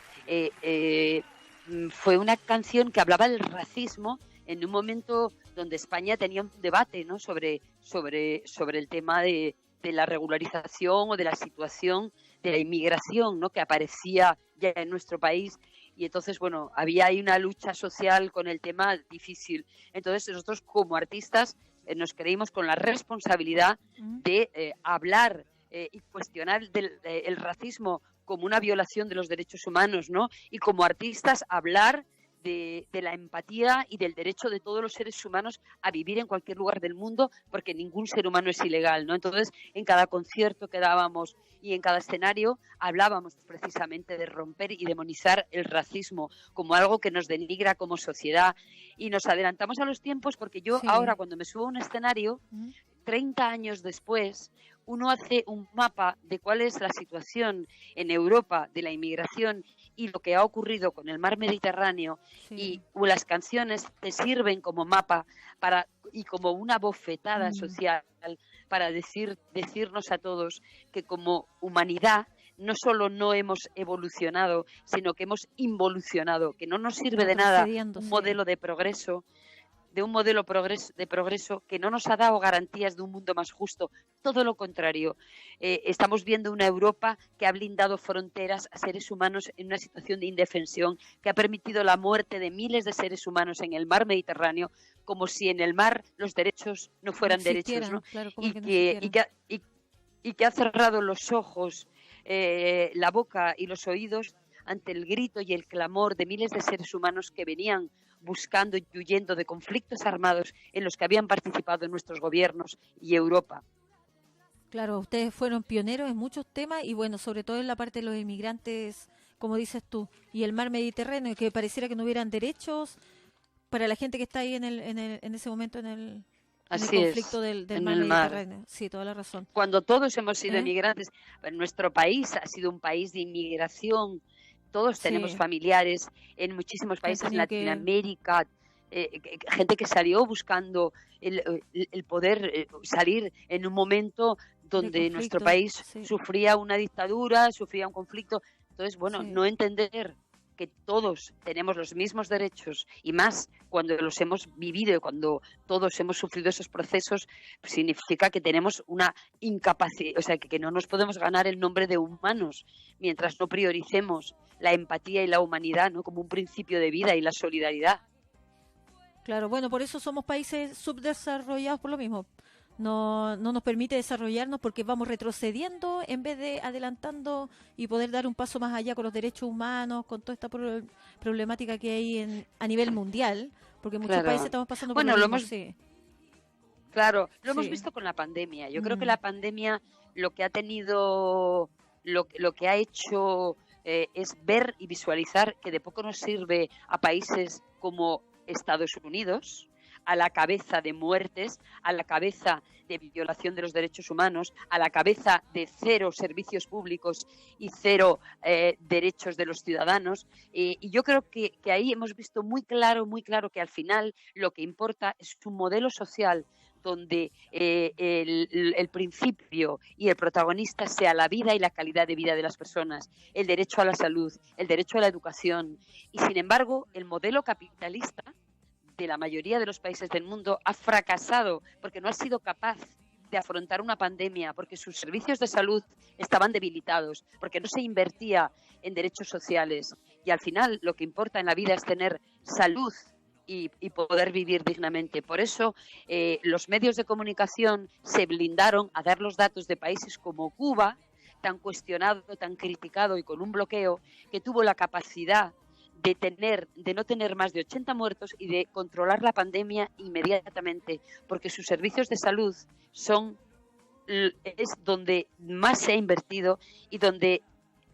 fue una canción que hablaba del racismo en un momento donde España tenía un debate, ¿no?, sobre el tema de la regularización o de la situación de la inmigración, ¿no?, que aparecía ya en nuestro país. Y entonces, bueno, había ahí una lucha social con el tema difícil. Entonces, nosotros como artistas nos creímos con la responsabilidad de hablar y cuestionar el racismo como una violación de los derechos humanos, ¿no? Y como artistas hablar de la empatía y del derecho de todos los seres humanos a vivir en cualquier lugar del mundo, porque ningún ser humano es ilegal, ¿no? Entonces, en cada concierto que dábamos y en cada escenario hablábamos precisamente de romper y demonizar el racismo como algo que nos denigra como sociedad. Y nos adelantamos a los tiempos porque yo ahora, cuando me subo a un escenario, 30 años después, uno hace un mapa de cuál es la situación en Europa de la inmigración y lo que ha ocurrido con el mar Mediterráneo, y las canciones te sirven como mapa y como una bofetada social para decirnos a todos que como humanidad no solo no hemos evolucionado, sino que hemos involucionado, que no nos sirve de nada un modelo de progreso, de progreso que no nos ha dado garantías de un mundo más justo. Todo lo contrario. Estamos viendo una Europa que ha blindado fronteras a seres humanos en una situación de indefensión, que ha permitido la muerte de miles de seres humanos en el mar Mediterráneo, como si en el mar los derechos no fueran derechos, ¿no? Claro, y que ha cerrado los ojos, la boca y los oídos ante el grito y el clamor de miles de seres humanos que venían buscando y huyendo de conflictos armados en los que habían participado nuestros gobiernos y Europa. Claro, ustedes fueron pioneros en muchos temas y bueno, sobre todo en la parte de los inmigrantes, como dices tú, y el mar Mediterráneo, que pareciera que no hubieran derechos para la gente que está ahí en ese momento en el conflicto del mar Mediterráneo. Sí, toda la razón. Cuando todos hemos sido inmigrantes, nuestro país ha sido un país de inmigración. Todos tenemos familiares en muchísimos países en Latinoamérica, gente que salió buscando el poder salir en un momento donde nuestro país sufría una dictadura, sufría un conflicto. Entonces, bueno, no entender que todos tenemos los mismos derechos y más cuando los hemos vivido y cuando todos hemos sufrido esos procesos, significa que tenemos una incapacidad, o sea, que no nos podemos ganar el nombre de humanos mientras no prioricemos la empatía y la humanidad, ¿no?, como un principio de vida y la solidaridad. Claro, bueno, por eso somos países subdesarrollados por lo mismo. No nos permite desarrollarnos porque vamos retrocediendo en vez de adelantando y poder dar un paso más allá con los derechos humanos, con toda esta problemática que hay a nivel mundial, porque muchos países estamos pasando por lo mismo. Claro, lo hemos visto con la pandemia. Yo creo que la pandemia lo que ha tenido, lo que ha hecho es ver y visualizar que de poco nos sirve a países como Estados Unidos, a la cabeza de muertes, a la cabeza de violación de los derechos humanos, a la cabeza de cero servicios públicos y cero derechos de los ciudadanos. Y yo creo que ahí hemos visto muy claro que al final lo que importa es un modelo social donde el principio y el protagonista sea la vida y la calidad de vida de las personas, el derecho a la salud, el derecho a la educación. Y sin embargo, el modelo capitalista de la mayoría de los países del mundo ha fracasado porque no ha sido capaz de afrontar una pandemia, porque sus servicios de salud estaban debilitados, porque no se invertía en derechos sociales. Y al final lo que importa en la vida es tener salud y poder vivir dignamente. Por eso los medios de comunicación se blindaron a dar los datos de países como Cuba, tan cuestionado, tan criticado y con un bloqueo, que tuvo la capacidad de no tener más de 80 muertos y de controlar la pandemia inmediatamente, porque sus servicios de salud es donde más se ha invertido y donde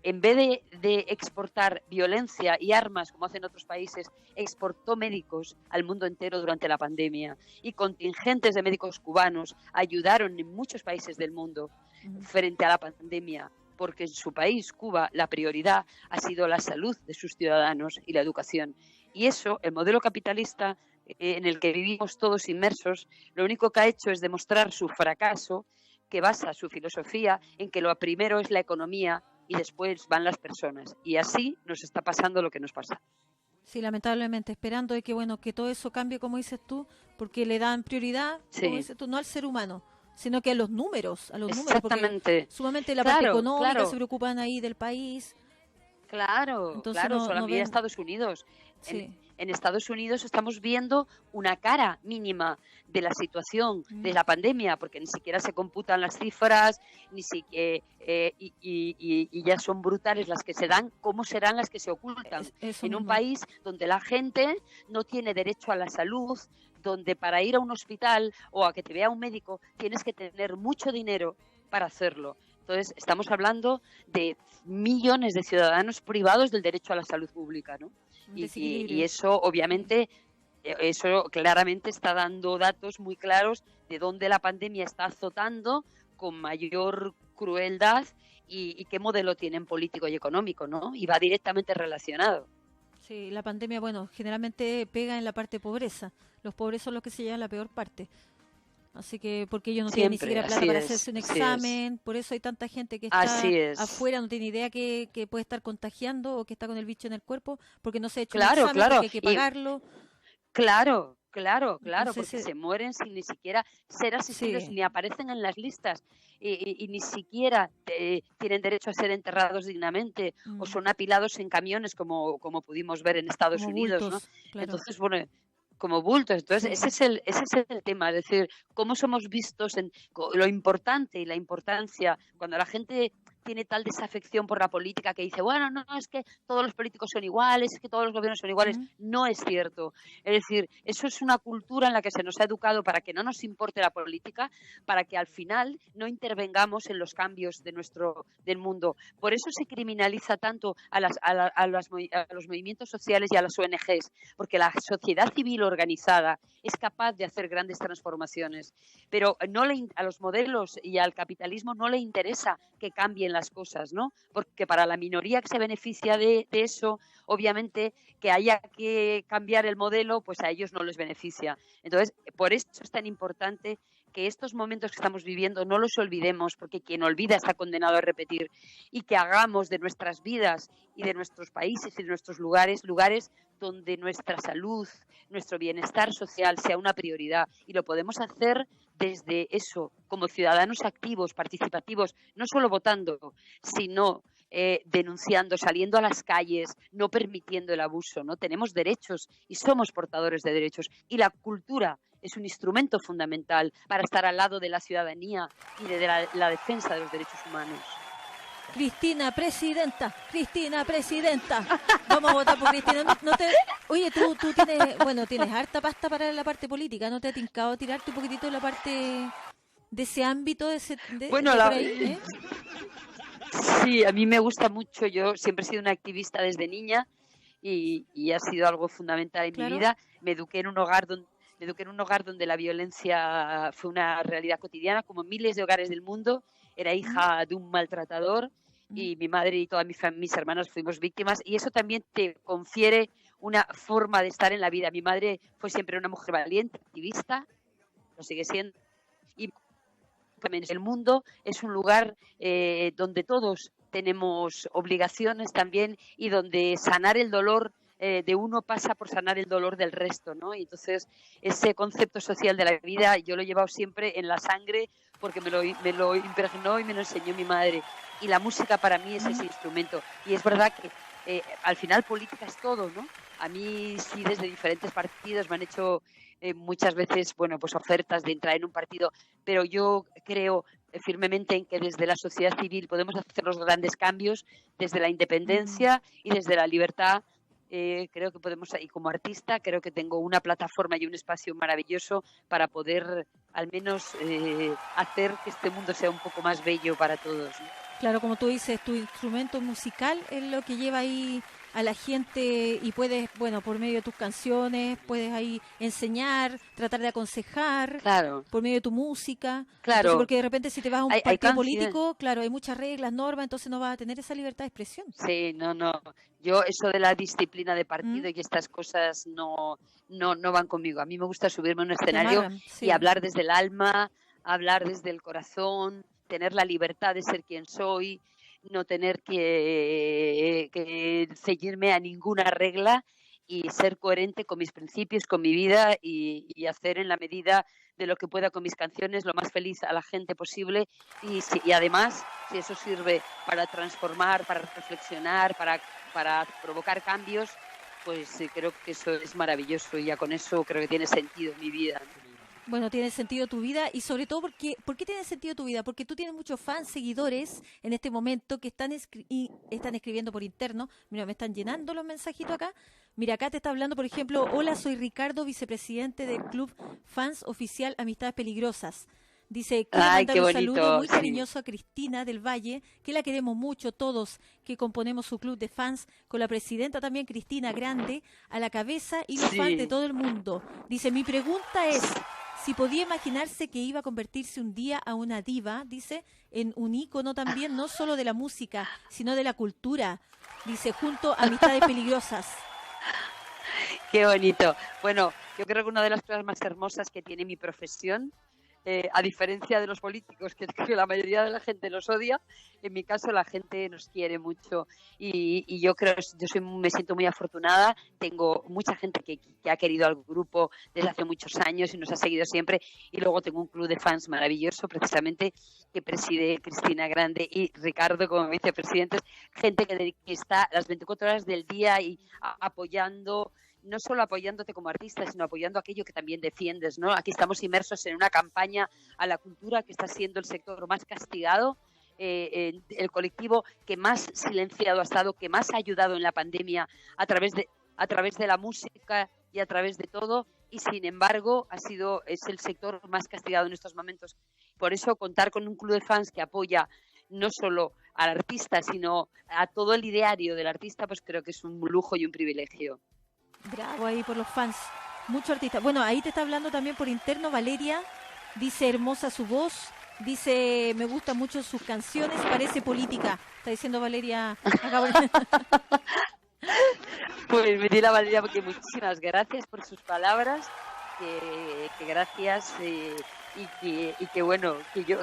en vez de exportar violencia y armas, como hacen otros países, exportó médicos al mundo entero durante la pandemia. Y contingentes de médicos cubanos ayudaron en muchos países del mundo frente a la pandemia, porque en su país, Cuba, la prioridad ha sido la salud de sus ciudadanos y la educación. Y eso, el modelo capitalista en el que vivimos todos inmersos, lo único que ha hecho es demostrar su fracaso, que basa su filosofía en que lo primero es la economía y después van las personas. Y así nos está pasando lo que nos pasa. Sí, lamentablemente, esperando de que, bueno, que todo eso cambie, como dices tú, porque le dan prioridad, como dices tú, no al ser humano, sino que a los números, Exactamente. Porque sumamente la parte económica claro. se preocupan ahí del país. Claro, Entonces claro, no solamente ven... en Estados Unidos. Sí. En Estados Unidos estamos viendo una cara mínima de la situación de la pandemia, porque ni siquiera se computan las cifras, ni y ya son brutales las que se dan, ¿cómo serán las que se ocultan? En un país donde la gente no tiene derecho a la salud, donde para ir a un hospital o a que te vea un médico tienes que tener mucho dinero para hacerlo. Entonces, estamos hablando de millones de ciudadanos privados del derecho a la salud pública, ¿no? Y eso, obviamente, eso claramente está dando datos muy claros de dónde la pandemia está azotando con mayor crueldad y qué modelo tienen político y económico, ¿no? Y va directamente relacionado. Sí, la pandemia, bueno, generalmente pega en la parte de pobreza. Los pobres son los que se llevan la peor parte. Así que, porque ellos no tienen ni siquiera plata para hacerse un examen, por eso hay tanta gente que está afuera, no tiene idea que puede estar contagiando o que está con el bicho en el cuerpo, porque no se ha hecho un examen, porque hay que pagarlo. Claro, entonces, porque se mueren sin ni siquiera ser asistidos, ni aparecen en las listas, y ni siquiera tienen derecho a ser enterrados dignamente, o son apilados en camiones, como pudimos ver en Estados Unidos, bultos, ¿no? Claro. Entonces, bueno, como bultos. Entonces, ese es el tema, es decir, cómo somos vistos en lo importante y la importancia cuando la gente tiene tal desafección por la política que dice, bueno, no, es que todos los políticos son iguales, es que todos los gobiernos son iguales. No es cierto. Es decir, eso es una cultura en la que se nos ha educado para que no nos importe la política, para que al final no intervengamos en los cambios del mundo. Por eso se criminaliza tanto a los movimientos sociales y a las ONGs, porque la sociedad civil organizada es capaz de hacer grandes transformaciones, pero a los modelos y al capitalismo no le interesa que cambien las cosas, ¿no? Porque para la minoría que se beneficia de eso, obviamente que haya que cambiar el modelo, pues a ellos no les beneficia. Entonces, por eso es tan importante que estos momentos que estamos viviendo no los olvidemos, porque quien olvida está condenado a repetir, y que hagamos de nuestras vidas y de nuestros países y de nuestros lugares donde nuestra salud, nuestro bienestar social sea una prioridad. Y lo podemos hacer desde eso, como ciudadanos activos, participativos, no solo votando, sino denunciando, saliendo a las calles, no permitiendo el abuso, ¿no? Tenemos derechos y somos portadores de derechos. Y la cultura es un instrumento fundamental para estar al lado de la ciudadanía y de la defensa de los derechos humanos. Cristina, presidenta. Vamos a votar por Cristina. Oye, tú tienes harta pasta para la parte política. ¿No te ha tincado tirarte un poquitito de la parte de ese ámbito? Sí, a mí me gusta mucho. Yo siempre he sido una activista desde niña y ha sido algo fundamental en mi vida. Me eduqué en un hogar donde la violencia fue una realidad cotidiana, como en miles de hogares del mundo. Era hija de un maltratador y mi madre y todas mis hermanas fuimos víctimas, y eso también te confiere una forma de estar en la vida. Mi madre fue siempre una mujer valiente, activista, lo sigue siendo, y el mundo es un lugar donde todos tenemos obligaciones también, y donde sanar el dolor de uno pasa por sanar el dolor del resto, ¿no? Y entonces ese concepto social de la vida yo lo he llevado siempre en la sangre, porque me lo impregnó y me lo enseñó mi madre. Y la música para mí es ese instrumento. Y es verdad que al final política es todo, ¿no? A mí sí, desde diferentes partidos me han hecho muchas veces, bueno, pues ofertas de entrar en un partido, pero yo creo firmemente en que desde la sociedad civil podemos hacer los grandes cambios, desde la independencia y desde la libertad. Creo que podemos, y como artista creo que tengo una plataforma y un espacio maravilloso para poder al menos hacer que este mundo sea un poco más bello para todos, ¿no? Claro, como tú dices, tu instrumento musical es lo que lleva ahí a la gente y puedes, bueno, por medio de tus canciones, puedes ahí enseñar, tratar de aconsejar, Claro, por medio de tu música. Entonces, claro, porque de repente si te vas a un hay partido canciones. político, claro, hay muchas reglas, normas, entonces no vas a tener esa libertad de expresión. Sí, no, no. Yo eso de la disciplina de ¿Mm? partido y estas cosas no van conmigo. A mí me gusta subirme a un Te escenario amarran, y sí. hablar desde el alma, hablar desde el corazón, tener la libertad de ser quien soy, no tener que ceñirme a ninguna regla y ser coherente con mis principios, con mi vida y hacer en la medida de lo que pueda con mis canciones lo más feliz a la gente posible y además, si eso sirve para transformar, para reflexionar, para provocar cambios, pues creo que eso es maravilloso y ya con eso creo que tiene sentido mi vida. Bueno, tiene sentido tu vida y sobre todo porque, ¿por qué tiene sentido tu vida? Porque tú tienes muchos fans, seguidores en este momento que están escribiendo por interno. Mira, me están llenando los mensajitos acá. Mira, acá te está hablando, por ejemplo, hola, soy Ricardo, vicepresidente del Club Fans Oficial Amistades Peligrosas. Dice, quiere Ay, mandar qué un saludo bonito, muy sí. cariñoso a Cristina del Valle, que la queremos mucho todos, que componemos su club de fans, con la presidenta también, Cristina Grande, a la cabeza y los fans de Sí. todo el mundo. Dice, mi pregunta es, si podía imaginarse que iba a convertirse un día a una diva, dice, en un ícono también, no solo de la música, sino de la cultura, dice, junto a Amistades Peligrosas. Qué bonito. Bueno, yo creo que una de las cosas más hermosas que tiene mi profesión, a diferencia de los políticos, que la mayoría de la gente los odia, en mi caso la gente nos quiere mucho y yo creo, me siento muy afortunada. Tengo mucha gente que ha querido al grupo desde hace muchos años y nos ha seguido siempre. Y luego tengo un club de fans maravilloso, precisamente, que preside Cristina Grande y Ricardo como vicepresidentes. Gente que está las 24 horas del día y apoyando, no solo apoyándote como artista, sino apoyando aquello que también defiendes, ¿no? Aquí estamos inmersos en una campaña a la cultura que está siendo el sector más castigado, el colectivo que más silenciado ha estado, que más ha ayudado en la pandemia a través de la música y a través de todo, y sin embargo es el sector más castigado en estos momentos. Por eso contar con un club de fans que apoya no solo al artista, sino a todo el ideario del artista, pues creo que es un lujo y un privilegio. Bravo ahí por los fans. Mucho artista. Bueno, ahí te está hablando también por interno Valeria. Dice hermosa su voz. Dice me gustan mucho sus canciones. Parece política. Está diciendo Valeria. Acá. Pues me la Valeria, porque muchísimas gracias por sus palabras. Que gracias y que bueno,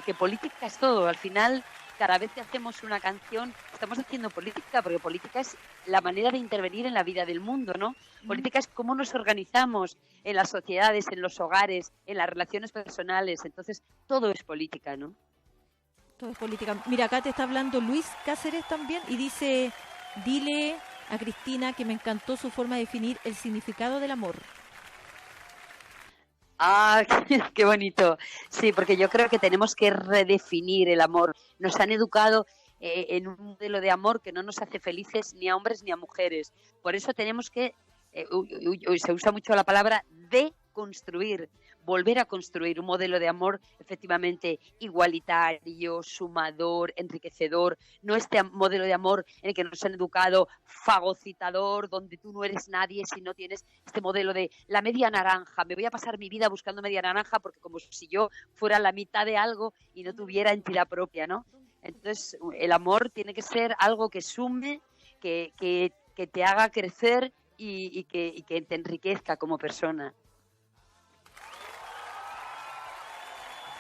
que política es todo. Al final, cada vez que hacemos una canción, estamos haciendo política, porque política es la manera de intervenir en la vida del mundo, ¿no? Política es cómo nos organizamos en las sociedades, en los hogares, en las relaciones personales. Entonces, todo es política, ¿no? Todo es política. Mira, acá te está hablando Luis Cáceres también y dice, dile a Cristina que me encantó su forma de definir el significado del amor. Ah, qué bonito. Sí, porque yo creo que tenemos que redefinir el amor. Nos han educado en un modelo de amor que no nos hace felices ni a hombres ni a mujeres. Por eso tenemos que, se usa mucho la palabra deconstruir, volver a construir un modelo de amor efectivamente igualitario, sumador, enriquecedor, no este modelo de amor en el que nos han educado fagocitador, donde tú no eres nadie si no tienes este modelo de la media naranja. Me voy a pasar mi vida buscando media naranja porque como si yo fuera la mitad de algo y no tuviera entidad propia, ¿no? Entonces, el amor tiene que ser algo que sume, que te haga crecer y que te enriquezca como persona.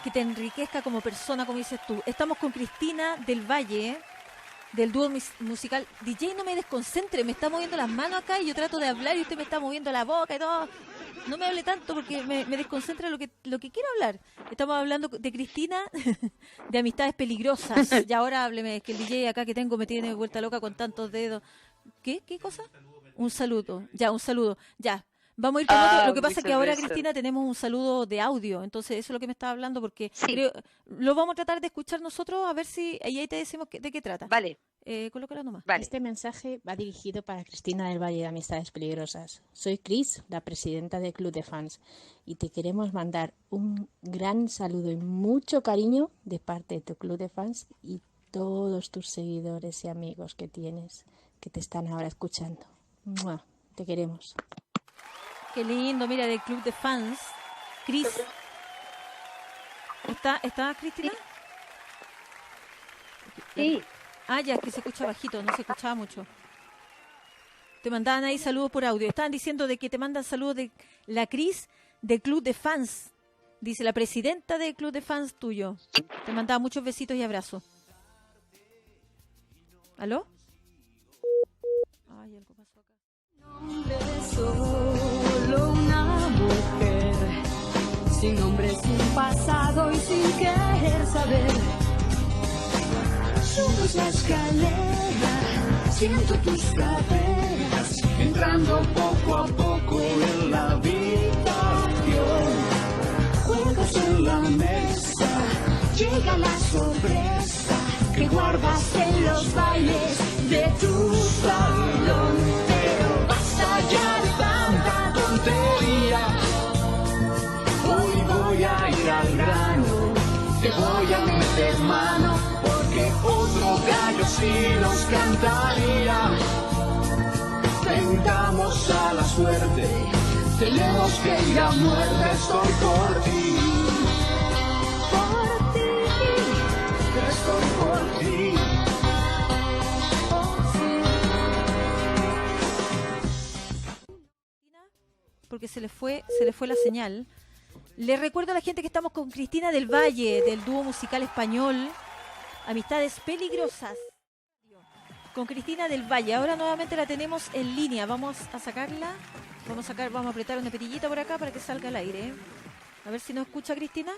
Que te enriquezca como persona, como dices tú. Estamos con Cristina del Valle, del dúo musical. DJ, no me desconcentre, me está moviendo las manos acá y yo trato de hablar y usted me está moviendo la boca y todo. No me hable tanto porque me desconcentra lo que quiero hablar. Estamos hablando de Cristina, de Amistades Peligrosas. Y ahora hábleme, que el DJ acá que tengo me tiene vuelta loca con tantos dedos. ¿Qué? ¿Qué cosa? Un saludo. Ya, un saludo. Ya. Vamos a ir con otro. Lo que pasa es que ahora, Besos. Cristina, tenemos un saludo de audio. Entonces, eso es lo que me estaba hablando porque Sí. lo vamos a tratar de escuchar nosotros a ver si... Y ahí te decimos de qué trata. Vale. Colócala nomás. Vale. Este mensaje va dirigido para Cristina del Valle de Amistades Peligrosas. Soy Cris, la presidenta del Club de Fans, y te queremos mandar un gran saludo y mucho cariño de parte de tu Club de Fans y todos tus seguidores y amigos que tienes, que te están ahora escuchando. ¡Mua! Te queremos. Qué lindo, mira, del club de fans. Cris. ¿Está Cristina? Sí. Ah, ya, es que se escucha bajito, no se escuchaba mucho. Te mandaban ahí saludos por audio. Estaban diciendo de que te mandan saludos de la Cris del club de fans. Dice la presidenta del club de fans tuyo. Te mandaba muchos besitos y abrazos. ¿Aló? Ay, algo pasó acá. Solo una mujer, sin nombre, sin pasado y sin querer saber. Subes la escalera, siento tus caderas, entrando poco a poco en la habitación. Juegas en la mesa, llega la sorpresa que guardas en los bailes de tu salón. Pero basta ya de tanta tontería, hoy voy a ir al grano, te voy a meter mano, porque otro gallo sí nos cantaría. Tentamos a la suerte, tenemos que ir a muerte, estoy por ti. Por ti, estoy por ti. Porque se le fue la señal. Le recuerdo a la gente que estamos con Cristina del Valle, del dúo musical español Amistades Peligrosas. Con Cristina del Valle. Ahora nuevamente la tenemos en línea. Vamos a sacarla. Vamos a apretar una perillita por acá para que salga al aire. A ver si nos escucha Cristina.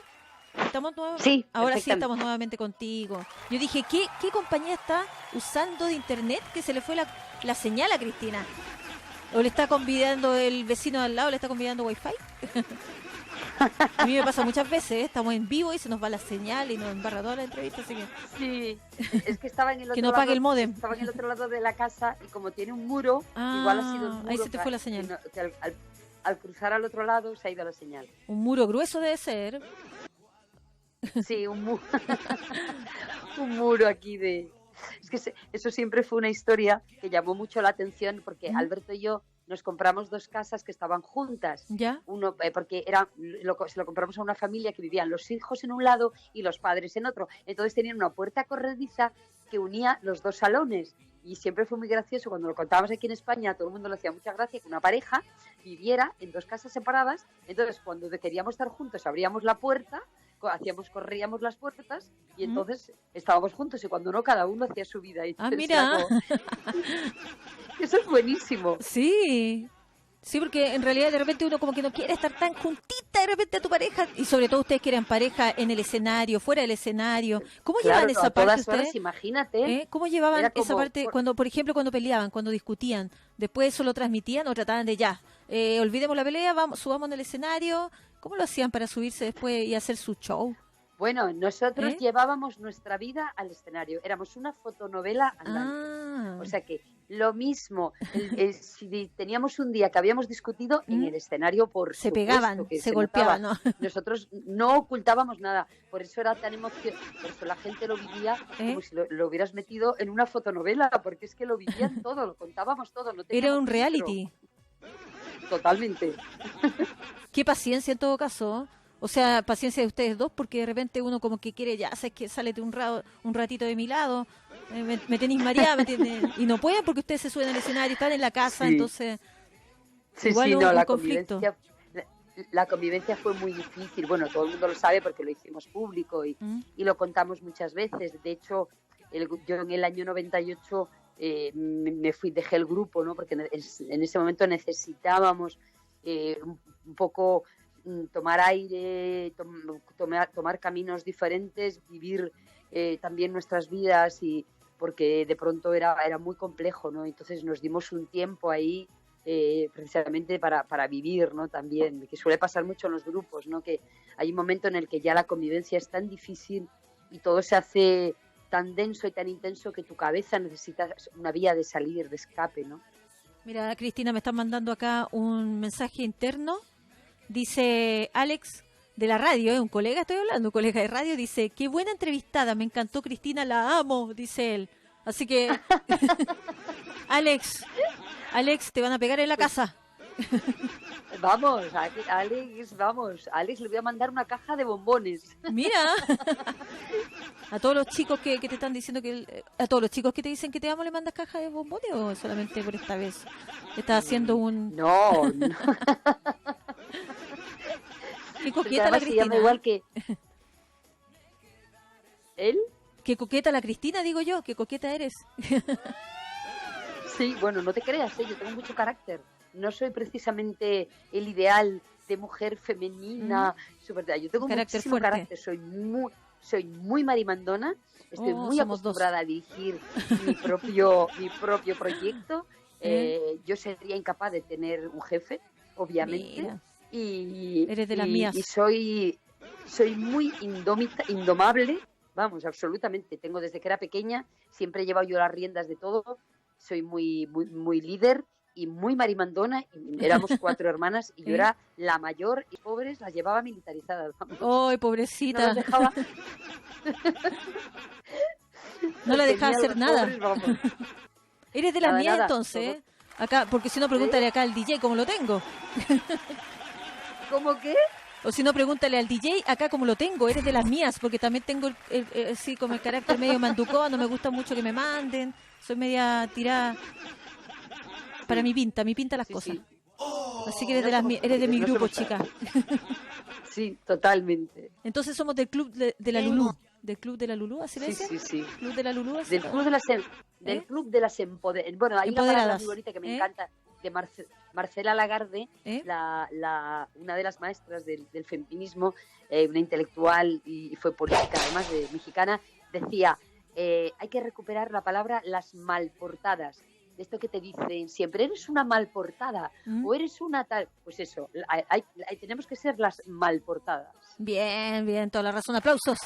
Sí, ahora sí estamos nuevamente contigo. Yo dije, ¿qué compañía está usando de internet que se le fue la señal a Cristina? ¿O le está convidando el vecino de al lado, le está convidando Wi-Fi? A mí me pasa muchas veces, estamos en vivo y se nos va la señal y nos embarra toda la entrevista. Así que... Sí, es que estaba en el otro que no pague lado, el módem. Estaba en el otro lado de la casa y como tiene un muro, igual ha sido el muro. Ahí se te fue la señal. Que al cruzar al otro lado se ha ido la señal. Un muro grueso debe ser. Sí, un muro. Un muro aquí de... Es que eso siempre fue una historia que llamó mucho la atención porque Alberto y yo nos compramos 2 casas que estaban juntas. ¿Ya? Uno, porque se lo compramos a una familia que vivían los hijos en un lado y los padres en otro. Entonces tenían una puerta corrediza que unía los 2 salones. Y siempre fue muy gracioso cuando lo contábamos aquí en España, a todo el mundo le hacía mucha gracia que una pareja viviera en 2 casas separadas. Entonces cuando queríamos estar juntos abríamos la puerta, corríamos las puertas y entonces estábamos juntos, y cuando no, cada uno hacía su vida. Y mira. Eso es buenísimo. Sí, porque en realidad de repente uno como que no quiere estar tan juntita de repente a tu pareja, y sobre todo ustedes que eran pareja en el escenario, fuera del escenario. ¿Cómo llevaban esa parte ustedes? Horas, imagínate. ¿Cómo llevaban esa parte cuando, por ejemplo, cuando peleaban, cuando discutían? ¿Después eso lo transmitían o trataban de olvidemos la pelea, subamos en el escenario? ¿Cómo lo hacían para subirse después y hacer su show? Bueno, nosotros llevábamos nuestra vida al escenario. Éramos una fotonovela andante. O sea que lo mismo, si teníamos un día que habíamos discutido en el escenario, se pegaban, se golpeaban, ¿no? Nosotros no ocultábamos nada, por eso era tan emocionante, por eso la gente lo vivía como si lo hubieras metido en una fotonovela, porque es que lo vivían todo, lo contábamos todo. Era un reality. Totalmente. Qué paciencia en todo caso. O sea, paciencia de ustedes dos, porque de repente uno como que quiere, sabes que sálete un ratito de mi lado, me tenéis mareada, y no pueden porque ustedes se suben al escenario, están en la casa, entonces igual un conflicto. La convivencia fue muy difícil. Bueno, todo el mundo lo sabe porque lo hicimos público y lo contamos muchas veces. De hecho, yo en el año 98 dejé el grupo, ¿no? Porque en ese momento necesitábamos un poco tomar aire, tomar caminos diferentes, vivir también nuestras vidas, y porque de pronto era muy complejo, ¿no? Entonces nos dimos un tiempo ahí precisamente para vivir, ¿no? También, que suele pasar mucho en los grupos, ¿no? Que hay un momento en el que ya la convivencia es tan difícil y todo se hace tan denso y tan intenso que tu cabeza necesita una vía de salir, de escape, ¿no? Mira, Cristina, me están mandando acá un mensaje interno. Dice Alex, de la radio, un colega, estoy hablando, un colega de radio, dice, qué buena entrevistada, me encantó Cristina, la amo, dice él. Así que, Alex, te van a pegar en la casa. Vamos, Alex, le voy a mandar una caja de bombones. Mira, a todos los chicos que te están diciendo a todos los chicos que te dicen que te amo, ¿le mandas caja de bombones o solamente por esta vez? Estás haciendo un... No. Qué coqueta la Cristina. Se llama igual que... ¿Él? Qué coqueta la Cristina, digo yo, qué coqueta eres. Sí, bueno, no te creas, yo tengo mucho carácter. No soy precisamente el ideal de mujer femenina. Yo tengo Carácter muchísimo fuerte. carácter, soy muy marimandona, estoy muy somos acostumbrada a dirigir mi propio proyecto. Yo sería incapaz de tener un jefe, obviamente. Mira, y eres de las mías. Y soy muy indomable, vamos, absolutamente. Tengo desde que era pequeña, siempre he llevado yo las riendas de todo. Soy muy líder y muy marimandona. Y éramos 4 hermanas y yo era la mayor y pobres las llevaba militarizadas. Vamos. ¡Ay, No pobrecita! las dejaba. No la dejaba Tenía hacer los nada. pobres, vamos. Eres de las Nada, mías nada, entonces, ¿eh? Acá, porque si no, pregúntale acá al DJ cómo lo tengo. ¿Cómo qué? O si no, pregúntale al DJ acá cómo lo tengo. Eres de las mías, porque también tengo sí, como el carácter medio manducón, no me gusta mucho que me manden. Soy media tirada para mi pinta las cosas. Sí. Así que eres de mi No grupo, somos chica. Sí, totalmente. Entonces somos del club de la Lulú. ¿Del club de la Lulú? ¿Así le Sí, decían? sí, sí. ¿Club de la Lulú? ¿así? Del club de las empoderadas. Bueno, hay una palabra Empoderadas. muy bonita que me ¿Eh? encanta, de Marcela Lagarde, ¿Eh? una de las maestras del feminismo, una intelectual y fue política, además de mexicana, decía, hay que recuperar la palabra las malportadas. De esto que te dicen siempre, eres una malportada o eres una tal. Pues eso, tenemos que ser las malportadas. Bien, toda la razón. Aplausos.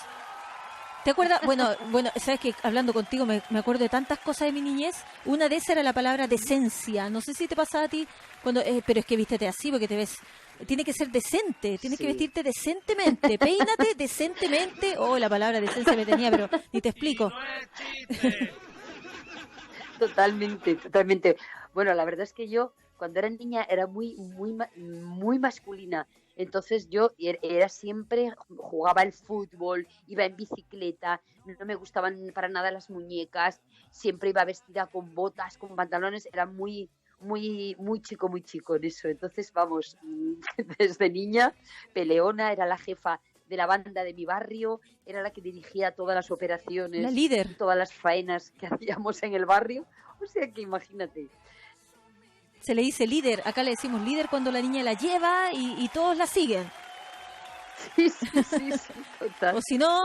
¿Te acuerdas? Bueno, sabes que hablando contigo me acuerdo de tantas cosas de mi niñez. Una de esas era la palabra decencia. No sé si te pasaba a ti, pero es que vístete así porque te ves... Tiene que ser decente, tienes que vestirte decentemente, peínate decentemente. Oh, la palabra decencia me tenía, pero ni te explico. Totalmente. Bueno, la verdad es que yo cuando era niña era muy masculina. Entonces yo era siempre, jugaba al fútbol, iba en bicicleta, no me gustaban para nada las muñecas, siempre iba vestida con botas, con pantalones, era muy chico en eso. Entonces, vamos, desde niña, peleona, era la jefa de la banda de mi barrio, era la que dirigía todas las operaciones, la líder, todas las faenas que hacíamos en el barrio. O sea que imagínate. Se le dice líder, acá le decimos líder cuando la niña la lleva y todos la siguen. Sí, total. O si no...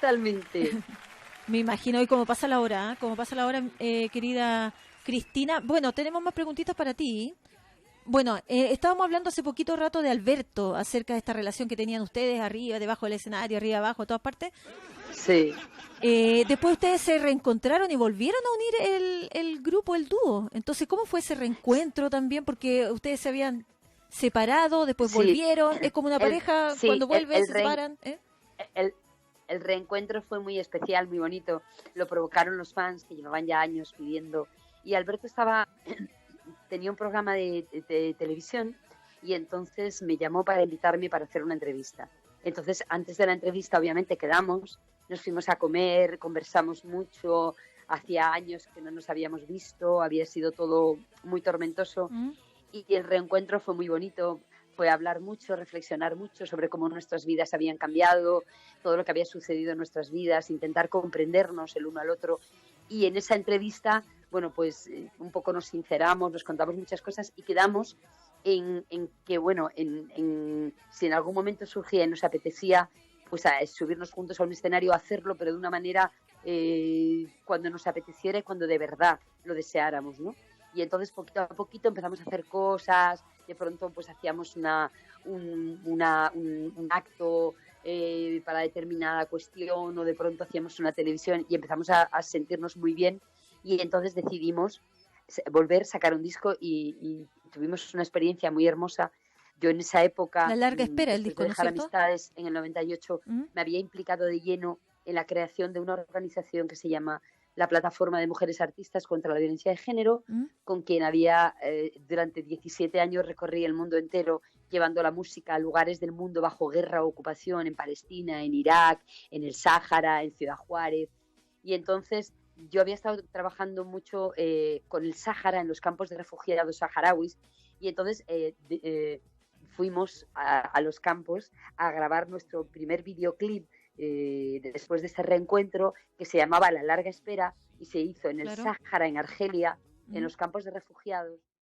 Totalmente. Me imagino, y como pasa la hora, querida Cristina. Bueno, tenemos más preguntitas para ti. Bueno, estábamos hablando hace poquito rato de Alberto, acerca de esta relación que tenían ustedes arriba, debajo del escenario, arriba, abajo, en todas partes. Sí. Después ustedes se reencontraron y volvieron a unir el grupo, el dúo. Entonces, ¿cómo fue ese reencuentro también? Porque ustedes se habían separado, después volvieron. Es como una pareja, cuando vuelven, se separan. El reencuentro fue muy especial, muy bonito. Lo provocaron los fans que llevaban ya años pidiendo. Y Alberto tenía un programa de televisión y entonces me llamó para invitarme para hacer una entrevista. Entonces, antes de la entrevista, obviamente, quedamos, nos fuimos a comer, conversamos mucho, hacía años que no nos habíamos visto, había sido todo muy tormentoso y el reencuentro fue muy bonito. Fue hablar mucho, reflexionar mucho sobre cómo nuestras vidas habían cambiado, todo lo que había sucedido en nuestras vidas, intentar comprendernos el uno al otro. Y en esa entrevista, bueno, pues un poco nos sinceramos, nos contamos muchas cosas y quedamos en que, bueno, si en algún momento surgía y nos apetecía, pues a subirnos juntos a un escenario, hacerlo, pero de una manera cuando nos apeteciera y cuando de verdad lo deseáramos, ¿no? Y entonces poquito a poquito empezamos a hacer cosas, de pronto pues hacíamos un acto para determinada cuestión, o de pronto hacíamos una televisión y empezamos a sentirnos muy bien, y entonces decidimos sacar un disco y tuvimos una experiencia muy hermosa yo en esa época, La larga espera, el después disco, de ¿no es dejar cierto? Amistades en el 98, ¿Mm? me había implicado de lleno en la creación de una organización que se llama la Plataforma de Mujeres Artistas contra la Violencia de Género, ¿Mm? con quien había durante 17 años recorrí el mundo entero llevando la música a lugares del mundo bajo guerra o ocupación, en Palestina, en Irak, en el Sáhara, en Ciudad Juárez. Y entonces yo había estado trabajando mucho con el Sáhara, en los campos de refugiados saharauis, y entonces fuimos a los campos a grabar nuestro primer videoclip después de ese reencuentro, que se llamaba La larga espera, y se hizo en el Claro. Sáhara, en Argelia, en ¿Mm? los campos de refugiados.